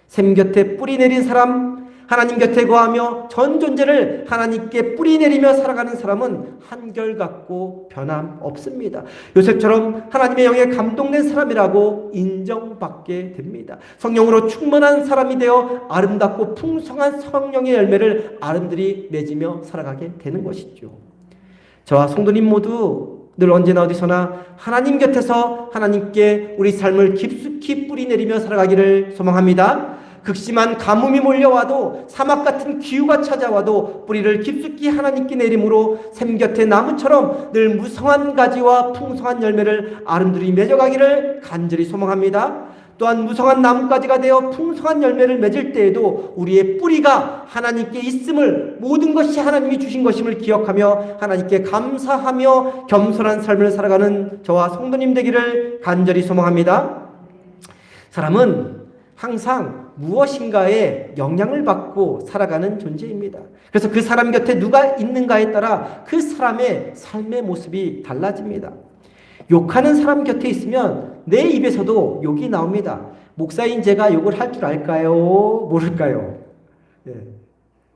샘 곁에 뿌리 내린 사람, 하나님 곁에 거하며 전 존재를 하나님께 뿌리 내리며 살아가는 사람은 한결같고 변함없습니다. 요셉처럼 하나님의 영에 감동된 사람이라고 인정받게 됩니다. 성령으로 충만한 사람이 되어 아름답고 풍성한 성령의 열매를 아름드리 맺으며 살아가게 되는 것이죠. 저와 성도님 모두 늘 언제나 어디서나 하나님 곁에서 하나님께 우리 삶을 깊숙이 뿌리 내리며 살아가기를 소망합니다. 극심한 가뭄이 몰려와도, 사막 같은 기후가 찾아와도 뿌리를 깊숙이 하나님께 내림으로 샘 곁의 나무처럼 늘 무성한 가지와 풍성한 열매를 아름드리 맺어가기를 간절히 소망합니다. 또한 무성한 나뭇가지가 되어 풍성한 열매를 맺을 때에도 우리의 뿌리가 하나님께 있음을, 모든 것이 하나님이 주신 것임을 기억하며 하나님께 감사하며 겸손한 삶을 살아가는 저와 성도님 되기를 간절히 소망합니다. 사람은 항상 무엇인가에 영향을 받고 살아가는 존재입니다. 그래서 그 사람 곁에 누가 있는가에 따라 그 사람의 삶의 모습이 달라집니다. 욕하는 사람 곁에 있으면 내 입에서도 욕이 나옵니다. 목사인 제가 욕을 할 줄 알까요? 모를까요? 예.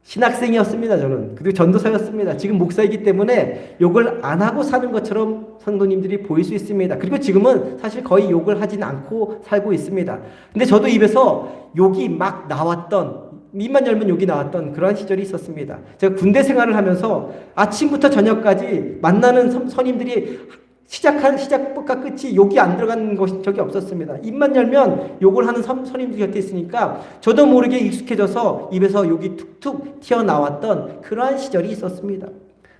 신학생이었습니다. 저는. 그리고 전도사였습니다. 지금 목사이기 때문에 욕을 안 하고 사는 것처럼 성도님들이 보일 수 있습니다. 그리고 지금은 사실 거의 욕을 하진 않고 살고 있습니다. 근데 저도 입에서 욕이 막 나왔던, 입만 열면 욕이 나왔던 그러한 시절이 있었습니다. 제가 군대 생활을 하면서 아침부터 저녁까지 만나는 선임들이 시작부터 끝이 욕이 안 들어가는 적이 없었습니다. 입만 열면 욕을 하는 선임들 곁에 있으니까 저도 모르게 익숙해져서 입에서 욕이 툭툭 튀어나왔던 그러한 시절이 있었습니다.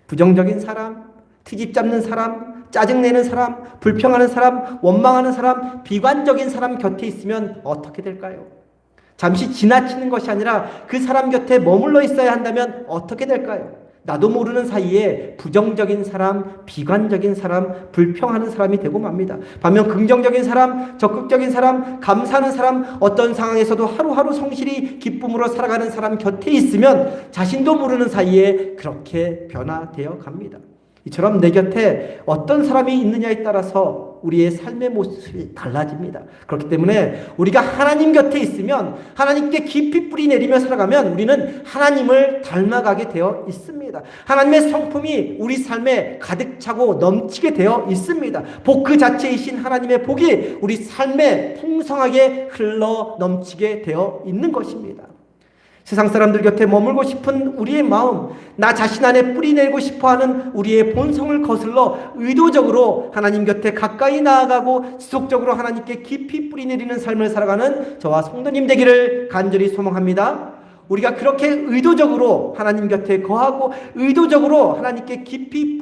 부정적인 사람, 트집 잡는 사람, 짜증내는 사람, 불평하는 사람, 원망하는 사람, 비관적인 사람 곁에 있으면 어떻게 될까요? 잠시 지나치는 것이 아니라 그 사람 곁에 머물러 있어야 한다면 어떻게 될까요? 나도 모르는 사이에 부정적인 사람, 비관적인 사람, 불평하는 사람이 되고 맙니다. 반면 긍정적인 사람, 적극적인 사람, 감사하는 사람, 어떤 상황에서도 하루하루 성실히 기쁨으로 살아가는 사람 곁에 있으면 자신도 모르는 사이에 그렇게 변화되어 갑니다. 이처럼 내 곁에 어떤 사람이 있느냐에 따라서 우리의 삶의 모습이 달라집니다. 그렇기 때문에 우리가 하나님 곁에 있으면, 하나님께 깊이 뿌리 내리며 살아가면 우리는 하나님을 닮아가게 되어 있습니다. 하나님의 성품이 우리 삶에 가득 차고 넘치게 되어 있습니다. 복 그 자체이신 하나님의 복이 우리 삶에 풍성하게 흘러 넘치게 되어 있는 것입니다. 세상 사람들 곁에 머물고 싶은 우리의 마음, 나 자신 안에 뿌리내고 싶어하는 우리의 본성을 거슬러 의도적으로 하나님 곁에 가까이 나아가고 지속적으로 하나님께 깊이 뿌리내리는 삶을 살아가는 저와 성도님 되기를 간절히 소망합니다. 우리가 그렇게 의도적으로 하나님 곁에 거하고 의도적으로 하나님께 깊이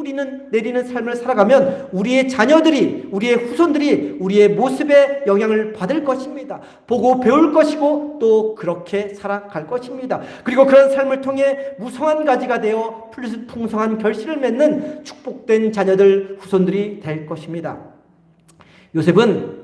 내리는 삶을 살아가면 우리의 자녀들이, 우리의 후손들이 우리의 모습에 영향을 받을 것입니다. 보고 배울 것이고 또 그렇게 살아갈 것입니다. 그리고 그런 삶을 통해 무성한 가지가 되어 풍성한 결실을 맺는 축복된 자녀들, 후손들이 될 것입니다. 요셉은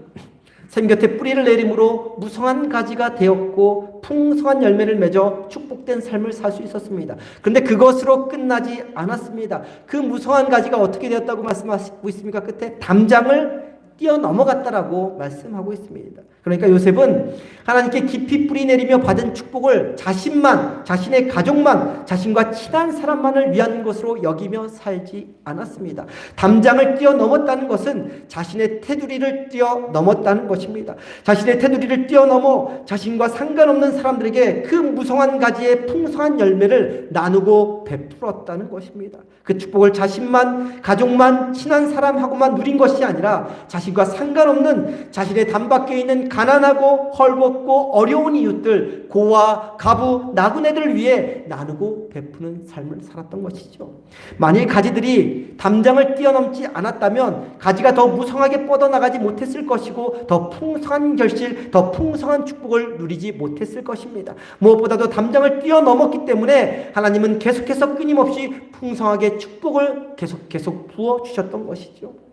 샘 곁에 뿌리를 내림으로 무성한 가지가 되었고 풍성한 열매를 맺어 축복된 삶을 살 수 있었습니다. 그런데 그것으로 끝나지 않았습니다. 그 무성한 가지가 어떻게 되었다고 말씀하고 있습니까? 끝에 담장을 뛰어넘어갔다라고 말씀하고 있습니다. 그러니까 요셉은 하나님께 깊이 뿌리내리며 받은 축복을 자신만, 자신의 가족만, 자신과 친한 사람만을 위한 것으로 여기며 살지 않았습니다. 담장을 뛰어넘었다는 것은 자신의 테두리를 뛰어넘었다는 것입니다. 자신의 테두리를 뛰어넘어 자신과 상관없는 사람들에게 그 무성한 가지의 풍성한 열매를 나누고 베풀었다는 것입니다. 그 축복을 자신만, 가족만, 친한 사람하고만 누린 것이 아니라 자신과 상관없는 자신의 담 밖에 있는 가난하고 헐벗고 어려운 이웃들, 고아, 가부, 나그네들을 위해 나누고 베푸는 삶을 살았던 것이죠. 만일 가지들이 담장을 뛰어넘지 않았다면 가지가 더 무성하게 뻗어나가지 못했을 것이고 더 풍성한 결실, 더 풍성한 축복을 누리지 못했을 것입니다. 무엇보다도 담장을 뛰어넘었기 때문에 하나님은 계속해서 끊임없이 풍성하게 축복을 계속 부어주셨던 것이죠.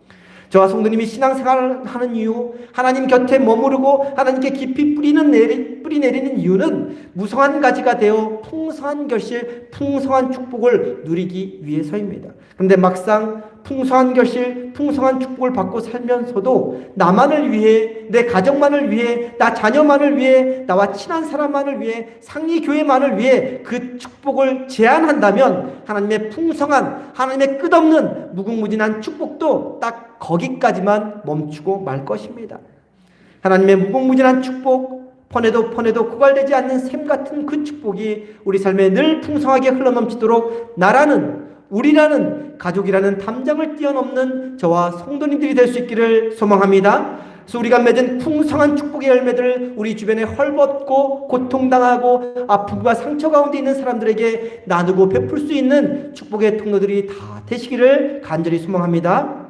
저와 성도님이 신앙생활을 하는 이유, 하나님 곁에 머무르고 하나님께 깊이 뿌리 내리는 이유는 무성한 가지가 되어 풍성한 결실, 풍성한 축복을 누리기 위해서입니다. 그런데 막상 풍성한 결실, 풍성한 축복을 받고 살면서도 나만을 위해, 내 가정만을 위해, 나 자녀만을 위해, 나와 친한 사람만을 위해, 상리교회만을 위해 그 축복을 제한한다면 하나님의 풍성한, 하나님의 끝없는 무궁무진한 축복도 딱 거기까지만 멈추고 말 것입니다. 하나님의 무궁무진한 축복, 퍼내도 고갈되지 않는 샘 같은 그 축복이 우리 삶에 늘 풍성하게 흘러넘치도록 우리라는 가족이라는 담장을 뛰어넘는 저와 성도님들이 될 수 있기를 소망합니다. 그래서 우리가 맺은 풍성한 축복의 열매들을 우리 주변에 헐벗고 고통당하고 아픔과 상처 가운데 있는 사람들에게 나누고 베풀 수 있는 축복의 통로들이 다 되시기를 간절히 소망합니다.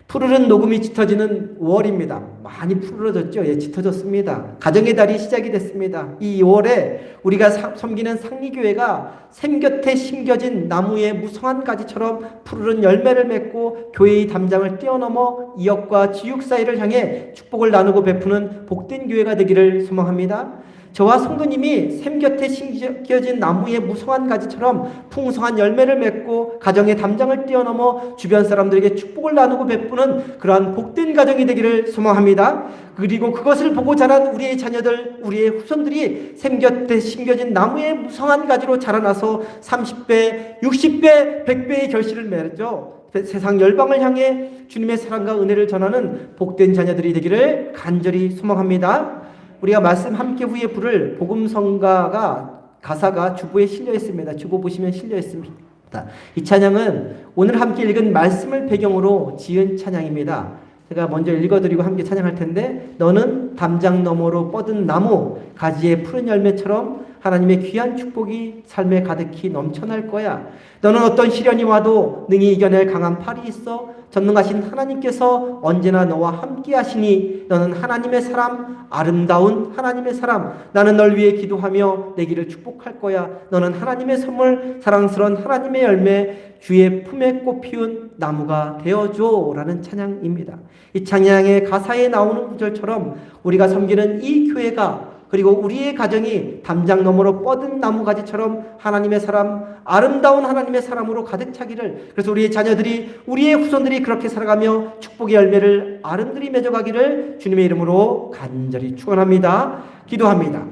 푸르른 녹음이 짙어지는 5월입니다. 많이 푸르러졌죠? 예, 짙어졌습니다. 가정의 달이 시작이 됐습니다. 이 5월에 우리가 섬기는 상리교회가 샘 곁에 심겨진 나무의 무성한 가지처럼 푸르른 열매를 맺고 교회의 담장을 뛰어넘어 이역과 지육 사이를 향해 축복을 나누고 베푸는 복된 교회가 되기를 소망합니다. 저와 성도님이 샘 곁에 심겨진 나무의 무성한 가지처럼 풍성한 열매를 맺고 가정의 담장을 뛰어넘어 주변 사람들에게 축복을 나누고 베푸는 그러한 복된 가정이 되기를 소망합니다. 그리고 그것을 보고 자란 우리의 자녀들, 우리의 후손들이 샘 곁에 심겨진 나무의 무성한 가지로 자라나서 30배, 60배, 100배의 결실을 맺어 세상 열방을 향해 주님의 사랑과 은혜를 전하는 복된 자녀들이 되기를 간절히 소망합니다. 우리가 말씀 함께 후에 부를 복음성가가 가사가 주보에 실려 있습니다. 주보 보시면 실려 있습니다. 하셨다. 이 찬양은 오늘 함께 읽은 말씀을 배경으로 지은 찬양입니다. 제가 먼저 읽어드리고 함께 찬양할 텐데, 너는 담장 너머로 뻗은 나무 가지에 푸른 열매처럼 하나님의 귀한 축복이 삶에 가득히 넘쳐날 거야. 너는 어떤 시련이 와도 능히 이겨낼 강한 팔이 있어. 전능하신 하나님께서 언제나 너와 함께 하시니 너는 하나님의 사람, 아름다운 하나님의 사람. 나는 널 위해 기도하며 내 길을 축복할 거야. 너는 하나님의 선물, 사랑스러운 하나님의 열매, 주의 품에 꽃 피운 나무가 되어줘 라는 찬양입니다. 이 찬양의 가사에 나오는 구절처럼 우리가 섬기는 이 교회가, 그리고 우리의 가정이 담장 너머로 뻗은 나무가지처럼 하나님의 사람, 아름다운 하나님의 사람으로 가득 차기를, 그래서 우리의 자녀들이, 우리의 후손들이 그렇게 살아가며 축복의 열매를 아름드리 맺어가기를 주님의 이름으로 간절히 축원합니다. 기도합니다.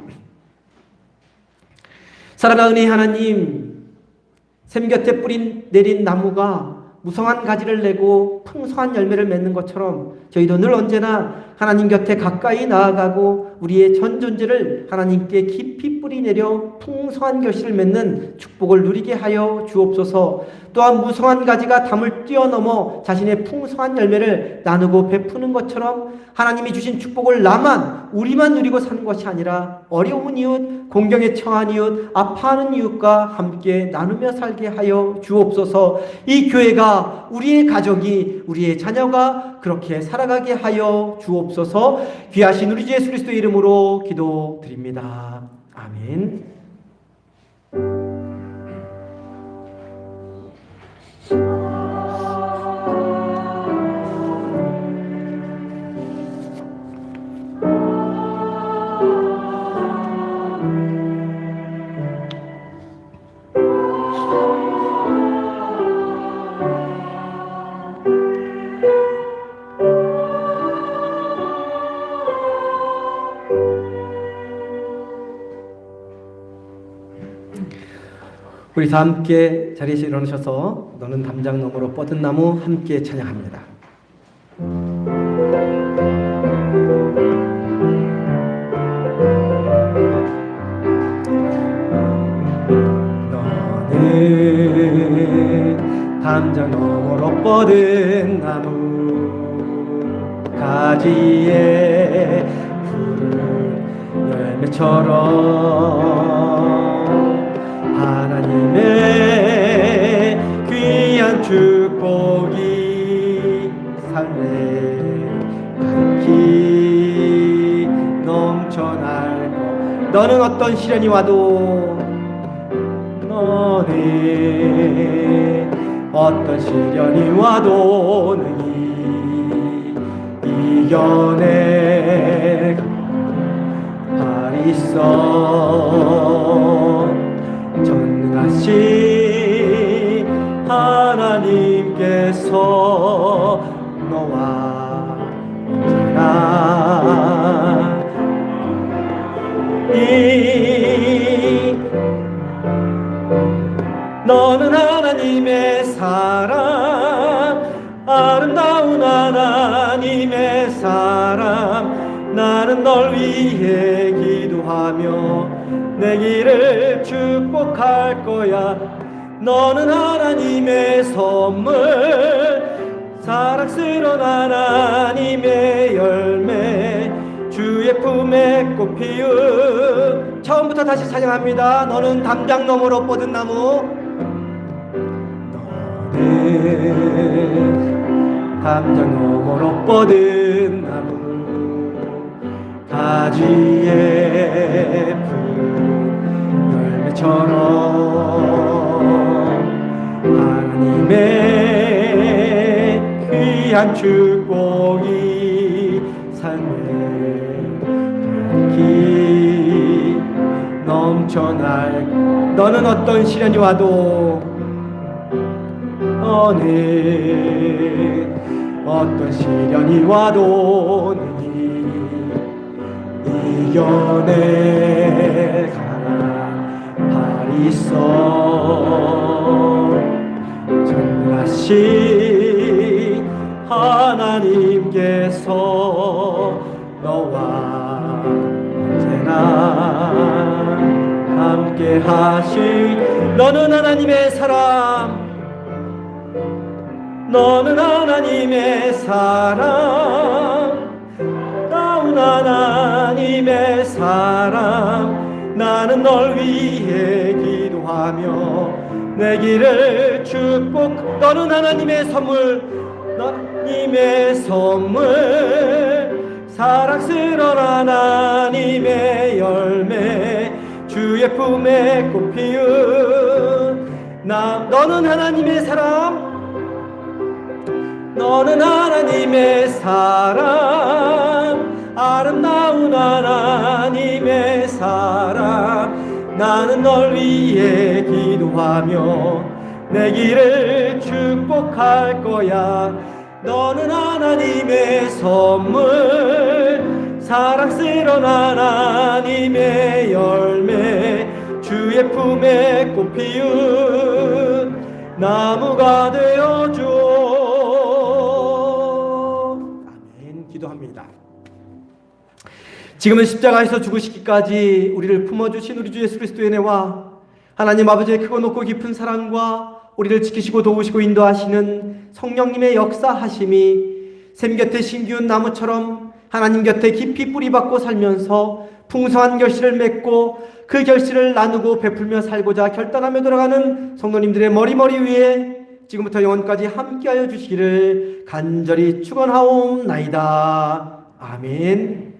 사랑과 은혜의 하나님, 샘 곁에 뿌린 내린 나무가 무성한 가지를 내고 풍성한 열매를 맺는 것처럼 저희도 늘 언제나 하나님 곁에 가까이 나아가고 우리의 전 존재를 하나님께 깊이 뿌리내려 풍성한 결실을 맺는 축복을 누리게 하여 주옵소서. 또한 무성한 가지가 담을 뛰어넘어 자신의 풍성한 열매를 나누고 베푸는 것처럼 하나님이 주신 축복을 나만, 우리만 누리고 사는 것이 아니라 어려운 이웃, 공경에 처한 이웃, 아파하는 이웃과 함께 나누며 살게 하여 주옵소서. 이 교회가, 우리의 가족이, 우리의 자녀가 그렇게 살아가게 하여 주옵소서. 귀하신 우리 주 예수 그리스도의 이름으로 기도드립니다. 아멘. 우리 다 함께 자리에서 일어나셔서 너는 담장 너머로 뻗은 나무 함께 찬양합니다. 너는 담장 너머로 뻗은 나무 가지에 푸른 열매처럼 하나님의 귀한 축복이 삶에 가득히 넘쳐날 것. 너는 어떤 시련이 와도, 너는 어떤 시련이 와도 능히 이겨낼 팔이 있어. 전능하신 하나님께서 너와 언제나 너는 하나님의 사람, 아름다운 하나님의 사람. 나는 널 위해 기도하며 내 길을 축복할 거야. 너는 하나님의 선물, 사랑스러운 하나님의 열매, 주의 품에 꽃 피운. 처음부터 다시 찬양합니다. 너는 담장 너머로 뻗은 나무, 너는 담장 너머로 뻗은 나무 가지에 푸른 열매처럼 하나님의 귀한 축복이 삶에 가득히 넘쳐날. 너는 어떤 시련이 와도, 너는 어떤 시련이 와도 능히 이겨낼 강한 팔이 있어. 전능하신 하나님께서 너와 언제나 함께 하시. 너는 하나님의 사람, 너는 하나님의 사람, 나는 하나님의 사람. 나는 널 위해 기도하며 내 길을 축복. 너는 하나님의 선물, 하나님의 선물, 사랑스러운 하나님의 열매, 주의 품에 꽃 피운 너는 하나님의 사람, 너는 하나님의 사람, 아름다운 하나님의 사람. 나는 널 위해 기도하며 내 길을 축복할 거야. 너는 하나님의 선물, 사랑스러운 하나님의 열매, 주의 품에 꽃 피운 나무가 되어줘. 아멘. 기도합니다. 지금은 십자가에서 죽으시기까지 우리를 품어주신 우리 주 예수 그리스도의 은혜와 하나님 아버지의 크고 높고 깊은 사랑과 우리를 지키시고 도우시고 인도하시는 성령님의 역사하심이 샘 곁에 심기운 나무처럼 하나님 곁에 깊이 뿌리박고 살면서 풍성한 결실을 맺고 그 결실을 나누고 베풀며 살고자 결단하며 돌아가는 성도님들의 머리 위에 지금부터 영원까지 함께하여 주시기를 간절히 축원하옵나이다. 아멘.